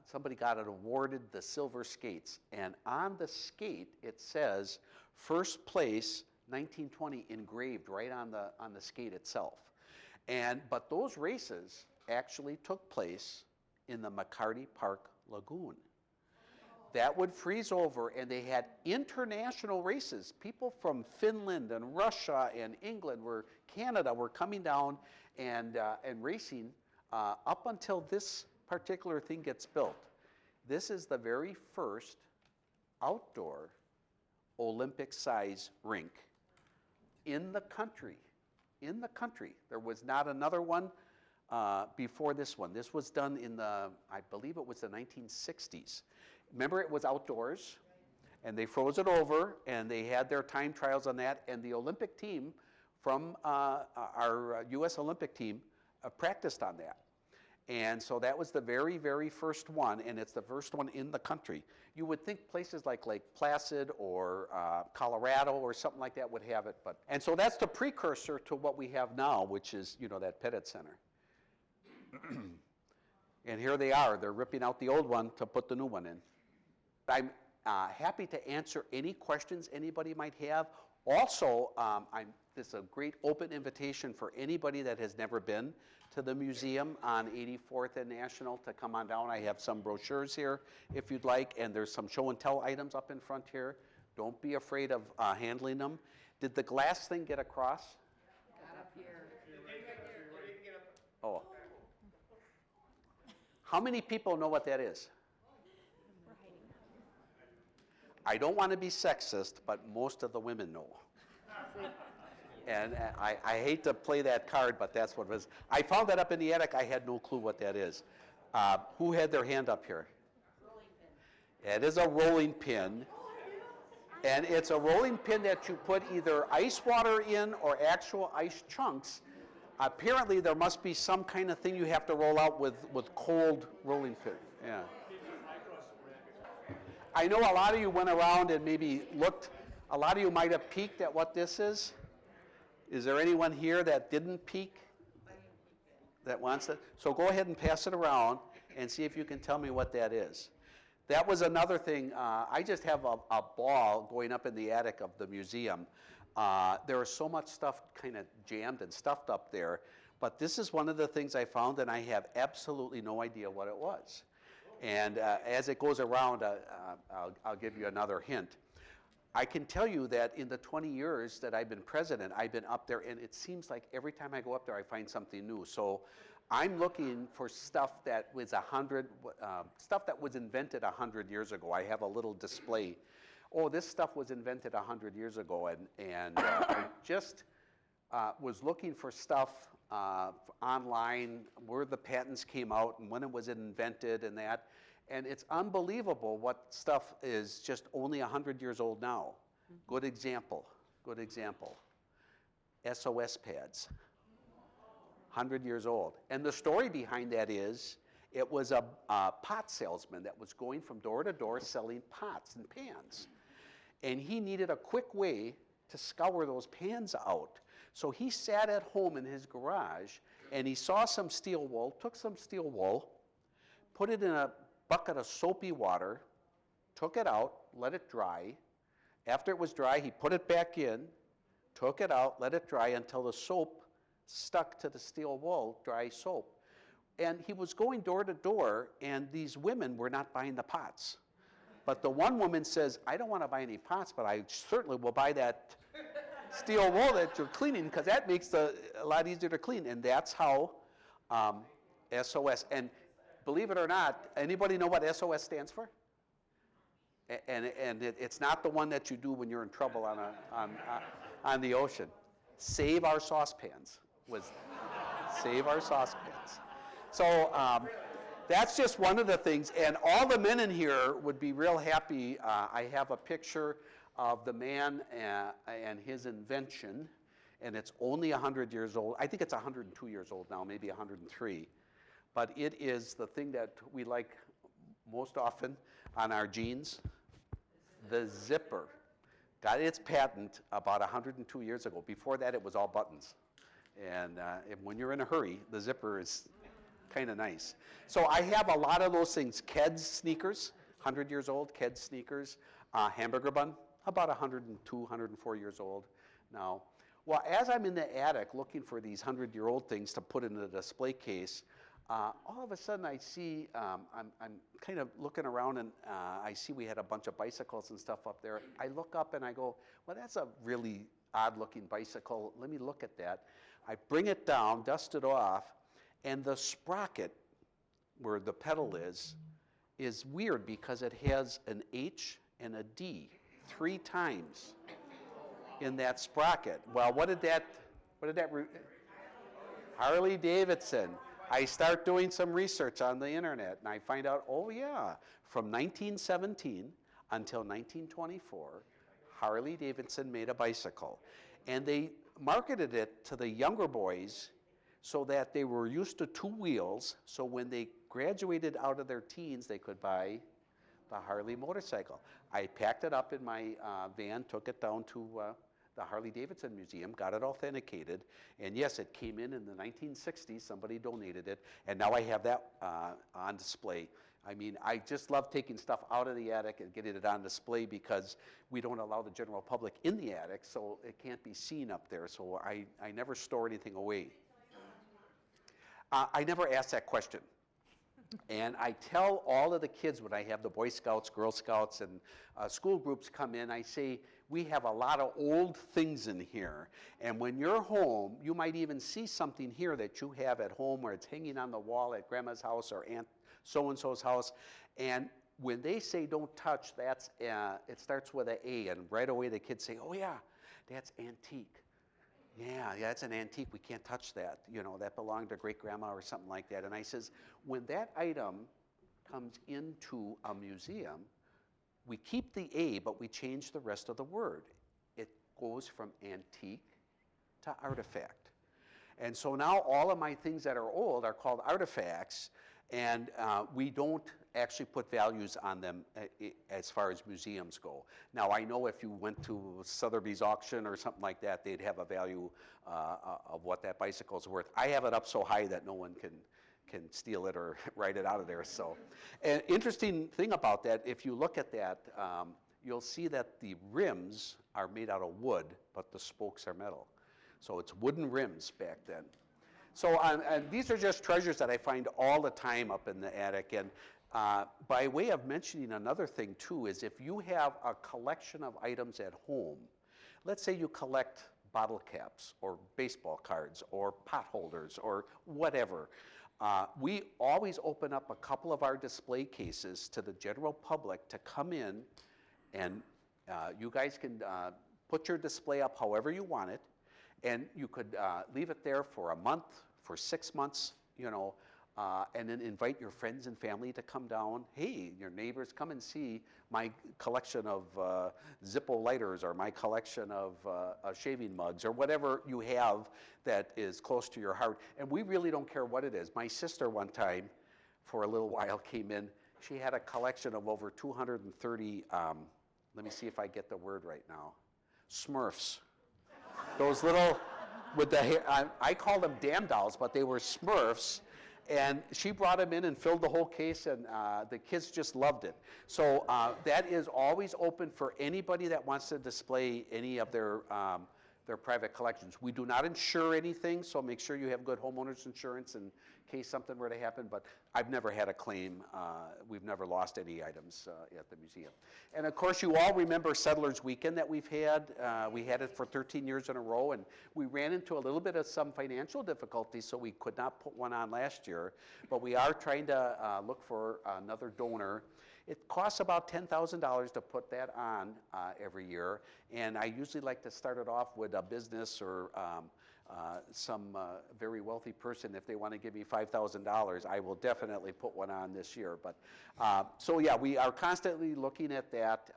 somebody got it awarded the silver skates. And on the skate, it says, first place, 1920, engraved right on the skate itself. But those races actually took place in the McCarty Park Lagoon. That would freeze over, and they had international races. People from Finland and Russia and England, Canada were coming down and racing up until this particular thing gets built. This is the very first outdoor Olympic-size rink in the country. In the country. There was not another one before this one. This was done in I believe it was the 1960s. Remember, it was outdoors, and they froze it over, and they had their time trials on that, and the Olympic team from our U.S. Olympic team practiced on that. And so that was the very, very first one, and it's the first one in the country. You would think places like Lake Placid or Colorado or something like that would have it, and so that's the precursor to what we have now, which is, you know, that Petitte Center. And here they are. They're ripping out the old one to put the new one in. I'm happy to answer any questions anybody might have. Also, this is a great open invitation for anybody that has never been to the museum on 84th and National to come on down. I have some brochures here if you'd like, and there's some show and tell items up in front here. Don't be afraid of handling them. Did the glass thing get across? Got up here. Oh. How many people know what that is? We're hiding. I don't want to be sexist, but most of the women know. And I hate to play that card, but that's what it was. I found that up in the attic. I had no clue what that is. Who had their hand up here? Rolling pin. It is a rolling pin. And it's a rolling pin that you put either ice water in or actual ice chunks. Apparently, there must be some kind of thing you have to roll out with cold rolling pin. Yeah. I know a lot of you went around and maybe looked. A lot of you might have peeked at what this is. Is there anyone here that didn't peek? that wants it? So go ahead and pass it around and see if you can tell me what that is. That was another thing. I just have a ball going up in the attic of the museum. There is so much stuff kind of jammed and stuffed up there, but this is one of the things I found, and I have absolutely no idea what it was. And as it goes around, I'll give you another hint. I can tell you that in the 20 years that I've been president, I've been up there, and it seems like every time I go up there, I find something new. So I'm looking for stuff that was stuff that was invented 100 years ago. I have a little display. Oh, this stuff was invented 100 years ago, and I just was looking for stuff online, where the patents came out and when it was invented and that. And it's unbelievable what stuff is just only 100 years old now. Good example. SOS Pads. 100 years old. And the story behind that is, it was a pot salesman that was going from door to door selling pots and pans. And he needed a quick way to scour those pans out. So he sat at home in his garage, and he saw some steel wool, took some steel wool, put it in a bucket of soapy water, took it out, let it dry. After it was dry, he put it back in, took it out, let it dry until the soap stuck to the steel wool, dry soap. And he was going door to door, and these women were not buying the pots. But the one woman says, I don't want to buy any pots, but I certainly will buy that steel wool that you're cleaning, because that makes it a lot easier to clean. And that's how SOS, and believe it or not, anybody know what SOS stands for? And it's not the one that you do when you're in trouble on the ocean. Save our saucepans was save our saucepans. So that's just one of the things, and all the men in here would be real happy. I have a picture of the man and his invention, and it's only 100 years old. I think it's 102 years old now, maybe 103. But it is the thing that we like most often on our jeans, the zipper. Got its patent about 102 years ago. Before that, it was all buttons. And when you're in a hurry, the zipper is kind of nice. So I have a lot of those things. Keds sneakers, 100 years old, Keds sneakers. Hamburger bun, about 102, 104 years old now. Well, as I'm in the attic looking for these 100-year-old things to put in the display case, all of a sudden I see, I'm kind of looking around, and I see we had a bunch of bicycles and stuff up there. I look up and I go, well, that's a really odd-looking bicycle. Let me look at that. I bring it down, dust it off, and the sprocket, where the pedal is weird because it has an H and a D 3 times in that sprocket. Well, what did that Harley Davidson. I start doing some research on the internet, and I find out, oh yeah, from 1917 until 1924, Harley Davidson made a bicycle. And they marketed it to the younger boys so that they were used to 2 wheels, so when they graduated out of their teens, they could buy the Harley motorcycle. I packed it up in my van, took it down to the Harley Davidson Museum, got it authenticated, and yes, it came in the 1960s, somebody donated it, and now I have that on display. I mean, I just love taking stuff out of the attic and getting it on display, because we don't allow the general public in the attic, so it can't be seen up there, so I never store anything away. I never ask that question. And I tell all of the kids when I have the Boy Scouts, Girl Scouts, and school groups come in, I say, we have a lot of old things in here. And when you're home, you might even see something here that you have at home, or it's hanging on the wall at Grandma's house or Aunt so-and-so's house. And when they say don't touch, that's it starts with an A. And right away the kids say, oh yeah, that's antique. Yeah, it's an antique. We can't touch that. You know, that belonged to great-grandma or something like that. And I says, when that item comes into a museum, we keep the A, but we change the rest of the word. It goes from antique to artifact. And so now all of my things that are old are called artifacts. And we don't actually put values on them as far as museums go. Now, I know if you went to Sotheby's auction or something like that, they'd have a value of what that bicycle's worth. I have it up so high that no one can steal it or ride it out of there. So, an interesting thing about that, if you look at that, you'll see that the rims are made out of wood, but the spokes are metal. So it's wooden rims back then. So and these are just treasures that I find all the time up in the attic. And by way of mentioning another thing too is if you have a collection of items at home, let's say you collect bottle caps or baseball cards or pot holders or whatever, we always open up a couple of our display cases to the general public to come in, and you guys can put your display up however you want it, and you could leave it there for a month, for 6 months, you know, and then invite your friends and family to come down. Hey, your neighbors, come and see my collection of Zippo lighters or my collection of shaving mugs or whatever you have that is close to your heart. And we really don't care what it is. My sister one time, for a little while, came in. She had a collection of over 230, let me see if I get the word right now, Smurfs. Those little, with the hair, I call them damn dolls, but they were Smurfs. And she brought them in and filled the whole case, and the kids just loved it. So that is always open for anybody that wants to display any of their private collections. We do not insure anything, so make sure you have good homeowners insurance in case something were to happen, but I've never had a claim. We've never lost any items at the museum. And of course, you all remember Settlers Weekend that we've had. We had it for 13 years in a row, and we ran into a little bit of some financial difficulties, so we could not put one on last year, but we are trying to look for another donor. It costs about $10,000 to put that on every year, and I usually like to start it off with a business or some very wealthy person. If they want to give me $5,000, I will definitely put one on this year. But so yeah, we are constantly looking at that,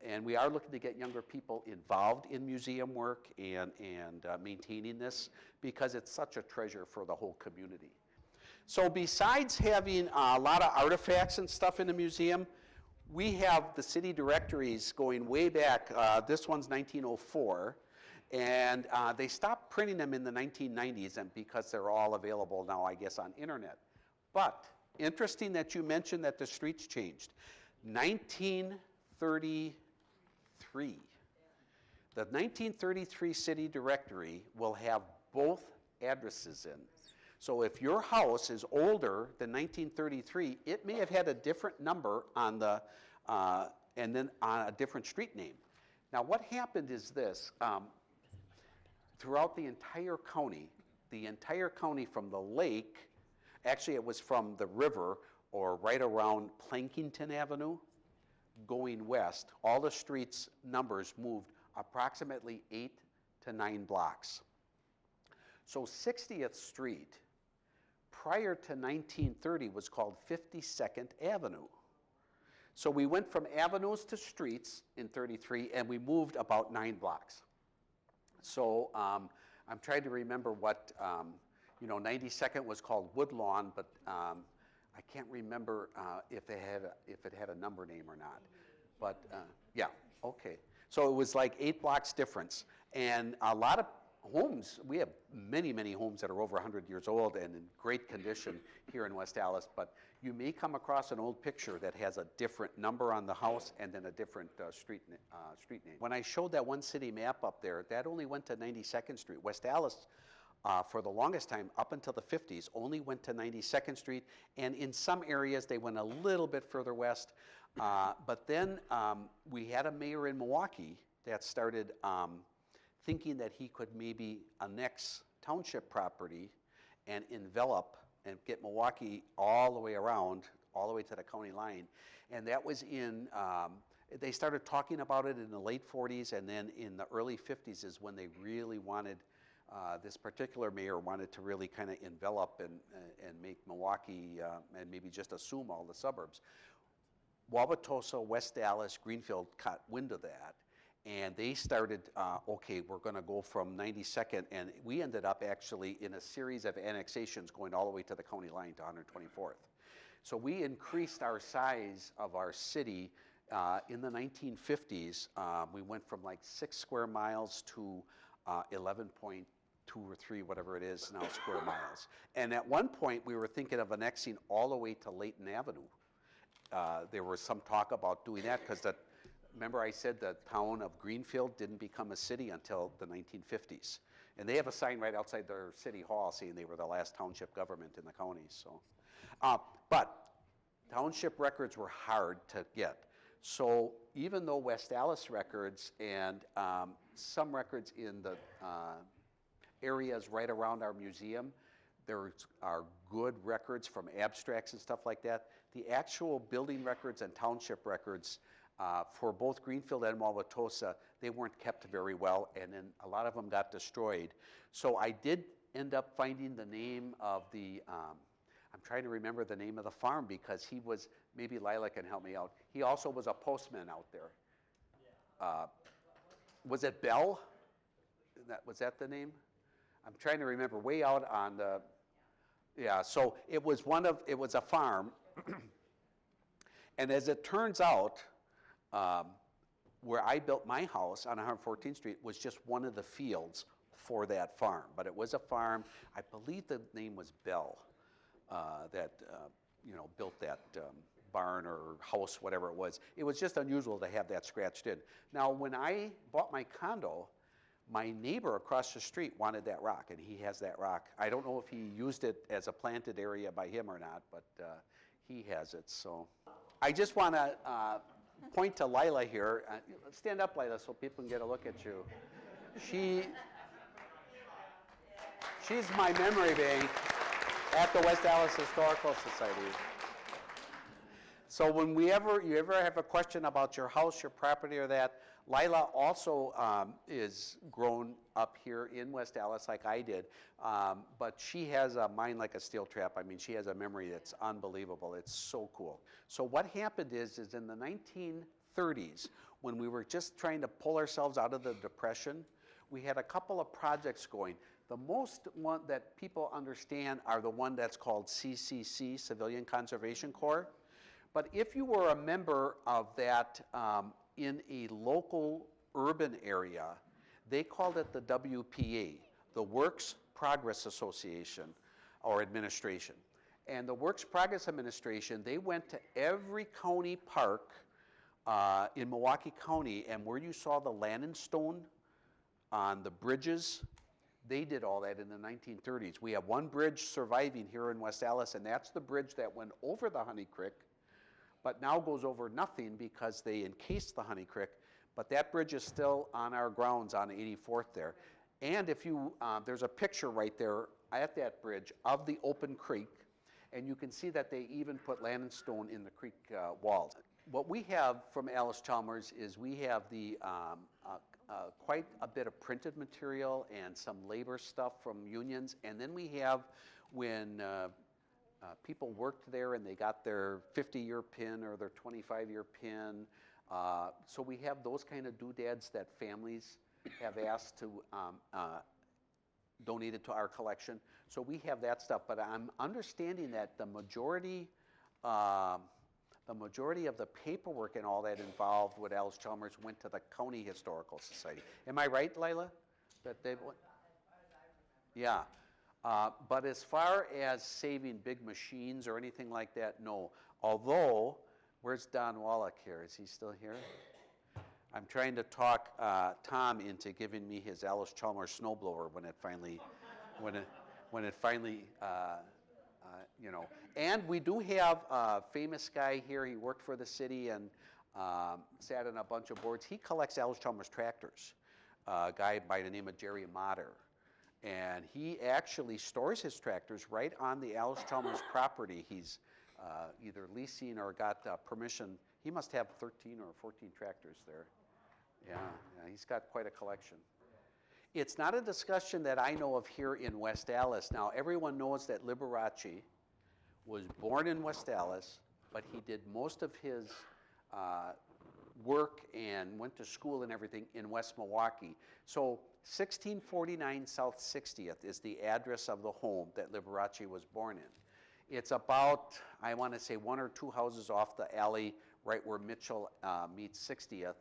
and we are looking to get younger people involved in museum work and maintaining this, because it's such a treasure for the whole community. So besides having a lot of artifacts and stuff in the museum, we have the city directories going way back. This one's 1904. And they stopped printing them in the 1990s, and because they're all available now, I guess, on internet. But interesting that you mentioned that the streets changed. 1933. The 1933 city directory will have both addresses in. So if your house is older than 1933, it may have had a different number on the, and then on a different street name. Now what happened is this. Throughout the entire county from the lake, actually it was from the river or right around Plankington Avenue going west, all the streets numbers moved approximately 8 to 9 blocks. So 60th Street prior to 1930 was called 52nd Avenue. So we went from avenues to streets in 33, and we moved about 9 blocks. So I'm trying to remember what, 92nd was called Woodlawn, but I can't remember if it had a number name or not. But yeah, okay. So it was like 8 blocks difference. And a lot of homes, we have many, many homes that are over 100 years old and in great condition here in West Allis, but you may come across an old picture that has a different number on the house and then a different street name. When I showed that one city map up there, that only went to 92nd Street. West Allis, for the longest time, up until the 50s, only went to 92nd Street, and in some areas they went a little bit further west. But then we had a mayor in Milwaukee that started thinking that he could maybe annex township property and envelop and get Milwaukee all the way around, all the way to the county line. And that was in, they started talking about it in the late 40s, and then in the early 50s is when they really wanted, this particular mayor wanted to really kind of envelop and make Milwaukee and maybe just assume all the suburbs. Wauwatosa, West Allis, Greenfield caught wind of that, And they started, okay, we're going to go from 92nd, and we ended up actually in a series of annexations going all the way to the county line to 124th. So we increased our size of our city in the 1950s. We went from like 6 square miles to 11.2 or 3, whatever it is now, square miles. And at one point, we were thinking of annexing all the way to Layton Avenue. There was some talk about doing that because remember I said the town of Greenfield didn't become a city until the 1950s. And they have a sign right outside their city hall saying they were the last township government in the county. So, but township records were hard to get. So even though West Allis records and some records in the areas right around our museum, there are good records from abstracts and stuff like that. The actual building records and township records for both Greenfield and Wauwatosa, they weren't kept very well, and then a lot of them got destroyed. So I did end up finding the name of the, I'm trying to remember the name of the farm because he was, maybe Lila can help me out. He also was a postman out there. Was it Bell? Was that the name? I'm trying to remember, way out on the, yeah, so it was it was a farm. And as it turns out, where I built my house on 114th Street was just one of the fields for that farm. But it was a farm, I believe the name was Bell, that built that barn or house, whatever it was. It was just unusual to have that scratched in. Now, when I bought my condo, my neighbor across the street wanted that rock, and he has that rock. I don't know if he used it as a planted area by him or not, but he has it. So I just want to point to Lila here. Stand up, Lila, so people can get a look at you. She's my memory bank at the West Allis Historical Society. So when you ever have a question about your house, your property, or that, Lila also is grown up here in West Allis like I did, but she has a mind like a steel trap. I mean, she has a memory that's unbelievable. It's so cool. So what happened is in the 1930s, when we were just trying to pull ourselves out of the Depression, we had a couple of projects going. The most one that people understand are the one that's called CCC, Civilian Conservation Corps. But if you were a member of that in a local urban area, they called it the WPA, the Works Progress Association or Administration. And the Works Progress Administration, they went to every county park in Milwaukee County, and where you saw the Lannon Stone on the bridges, they did all that in the 1930s. We have one bridge surviving here in West Allis, and that's the bridge that went over the Honey Creek, but now goes over nothing because they encased the Honey Creek. But that bridge is still on our grounds on 84th there. And if you, there's a picture right there at that bridge of the open creek, and you can see that they even put Lannon Stone in the creek walls. What we have from Allis Chalmers is we have the quite a bit of printed material and some labor stuff from unions, and then we have when people worked there and they got their 50-year pin or their 25-year pin. So we have those kind of doodads that families have asked to donate it to our collection. So we have that stuff, but I'm understanding that the majority of the paperwork and all that involved with Allis Chalmers went to the County Historical Society. Am I right, Lila? That they went? Yeah. But as far as saving big machines or anything like that, no. Although, where's Don Wallach here? Is he still here? I'm trying to talk Tom into giving me his Allis Chalmers snowblower when it finally, And we do have a famous guy here. He worked for the city and sat on a bunch of boards. He collects Allis Chalmers tractors. A guy by the name of Jerry Motter. And he actually stores his tractors right on the Allis Chalmers property. He's either leasing or got permission. He must have 13 or 14 tractors there. Yeah, he's got quite a collection. It's not a discussion that I know of here in West Allis. Now, everyone knows that Liberace was born in West Allis, but he did most of his work and went to school and everything in West Milwaukee. So 1649 South 60th is the address of the home that Liberace was born in. It's about, I want to say, 1 or 2 houses off the alley right where Mitchell meets 60th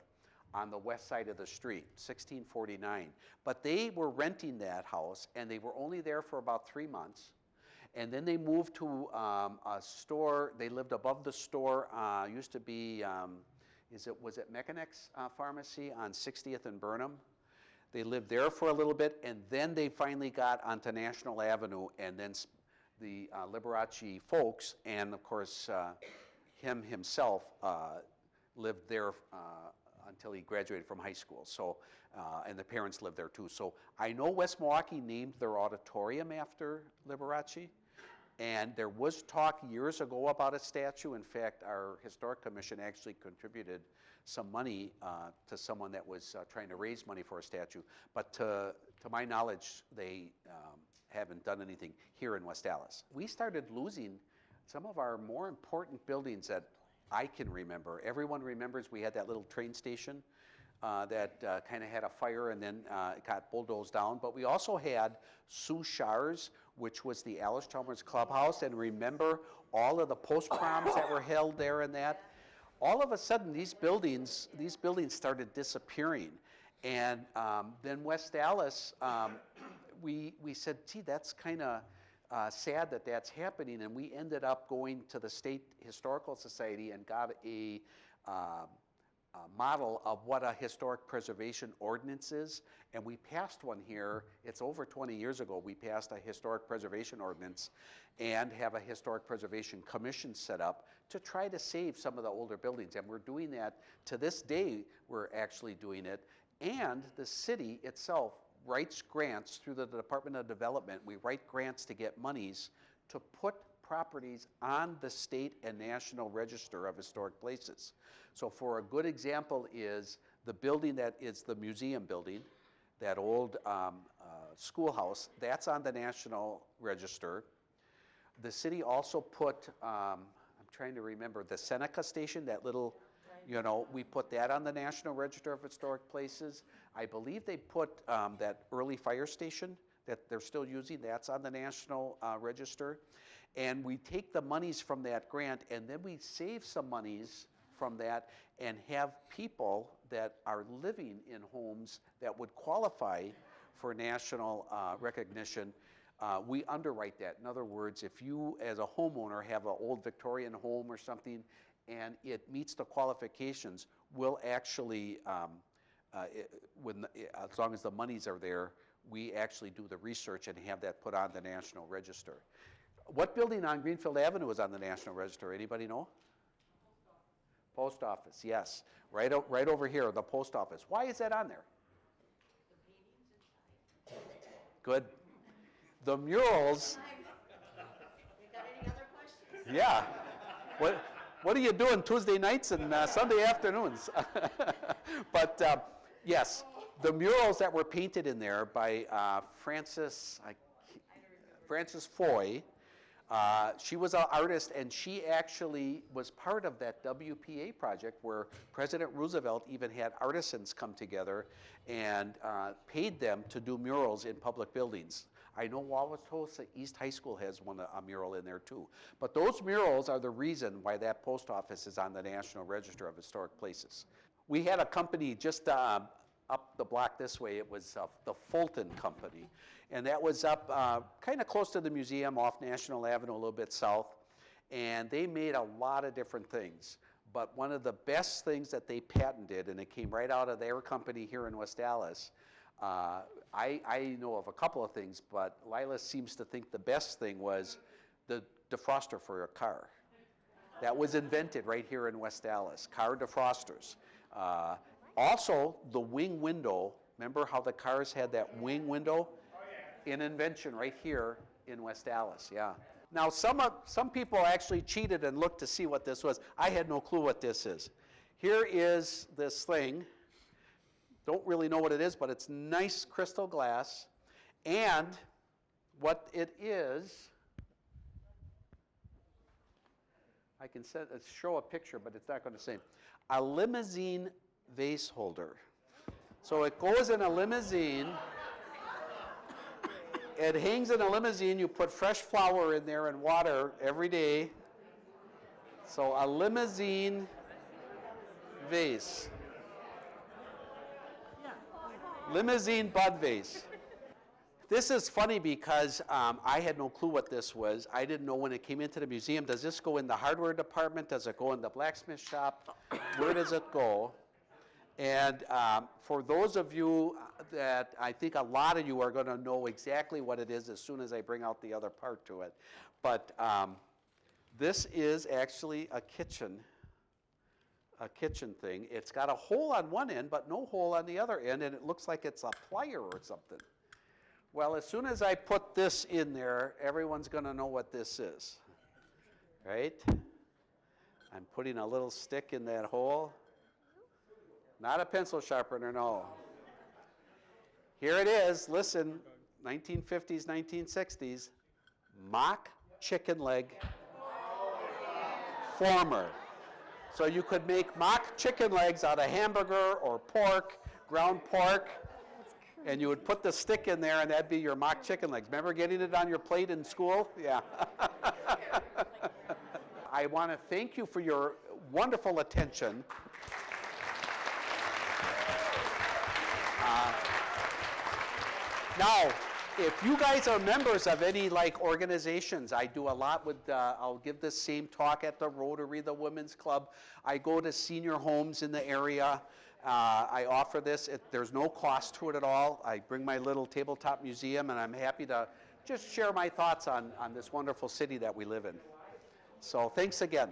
on the west side of the street, 1649. But they were renting that house, and they were only there for about 3 months. And then they moved to a store. They lived above the store. Used to be, was it Mechanic's Pharmacy on 60th and Burnham? They lived there for a little bit, and then they finally got onto National Avenue, and then the Liberace folks, and of course him himself, lived there until he graduated from high school. So, and the parents lived there too. So I know West Milwaukee named their auditorium after Liberace. And there was talk years ago about a statue. In fact, our Historic Commission actually contributed some money to someone that was trying to raise money for a statue. But to my knowledge, they haven't done anything here in West Allis. We started losing some of our more important buildings that I can remember. Everyone remembers we had that little train station that kind of had a fire, and then it got bulldozed down. But we also had Sousa's, which was the Allis Chalmers Clubhouse, and remember all of the post-proms that were held there and that. All of a sudden, these buildings started disappearing. And then West Allis, we said, gee, that's kind of sad that that's happening, and we ended up going to the State Historical Society and got a model of what a historic preservation ordinance is, and we passed one here. It's over 20 years ago. We passed a historic preservation ordinance and have a historic preservation commission set up to try to save some of the older buildings, and we're doing that to this day. We're actually doing it, and the city itself writes grants through the Department of Development. We write grants to get monies to put properties on the state and national register of historic places. So for a good example is the building that is the museum building, that old schoolhouse, that's on the national register. The city also put, I'm trying to remember, the Seneca station, that little, you know, we put that on the National Register of Historic Places. I believe they put that early fire station that they're still using, that's on the National Register. And we take the monies from that grant, and then we save some monies from that and have people that are living in homes that would qualify for national recognition. We underwrite that. In other words, if you as a homeowner have an old Victorian home or something and it meets the qualifications, we'll actually, as long as the monies are there, we actually do the research and have that put on the National Register. What building on Greenfield Avenue is on the National Register? Anybody know? Post office, yes. Right over here, the post office. Why is that on there? The paintings inside. Good. The murals. You got any other questions? Yeah. What are you doing Tuesday nights and Sunday afternoons? But yes, the murals that were painted in there by Frances Foy. She was an artist, and she actually was part of that WPA project where President Roosevelt even had artisans come together and paid them to do murals in public buildings. I know Wauwatosa East High School has a mural in there too. But those murals are the reason why that post office is on the National Register of Historic Places. We had a company just up the block this way. It was the Fulton Company. And that was up kind of close to the museum off National Avenue, a little bit south. And they made a lot of different things. But one of the best things that they patented, and it came right out of their company here in West Allis, I know of a couple of things, but Lila seems to think the best thing was the defroster for your car. That was invented right here in West Allis, car defrosters. Also, the wing window. Remember how the cars had that wing window? An invention right here in West Allis, yeah. Now, some people actually cheated and looked to see what this was. I had no clue what this is. Here is this thing. Don't really know what it is, but it's nice crystal glass. And what it is, I can show a picture, but it's not going to say. A limousine vase holder. So it goes in a limousine. It hangs in a limousine. You put fresh flour in there and water every day. So a limousine vase. Limousine bud vase. This is funny because I had no clue what this was. I didn't know when it came into the museum. Does this go in the hardware department? Does it go in the blacksmith shop? Where does it go? And for those of you that I think a lot of you are going to know exactly what it is as soon as I bring out the other part to it. But this is actually a kitchen thing. It's got a hole on one end, but no hole on the other end, and it looks like it's a plier or something. Well, as soon as I put this in there, everyone's going to know what this is, right? I'm putting a little stick in that hole. Not a pencil sharpener, no. Here it is. Listen, 1950s, 1960s, mock chicken leg former. So you could make mock chicken legs out of hamburger or pork, ground pork, and you would put the stick in there and that'd be your mock chicken legs. Remember getting it on your plate in school? Yeah. I want to thank you for your wonderful attention. Now, if you guys are members of any organizations, I do a lot with, I'll give this same talk at the Rotary, the Women's Club. I go to senior homes in the area. I offer this. There's no cost to it at all. I bring my little tabletop museum, and I'm happy to just share my thoughts on this wonderful city that we live in. So thanks again.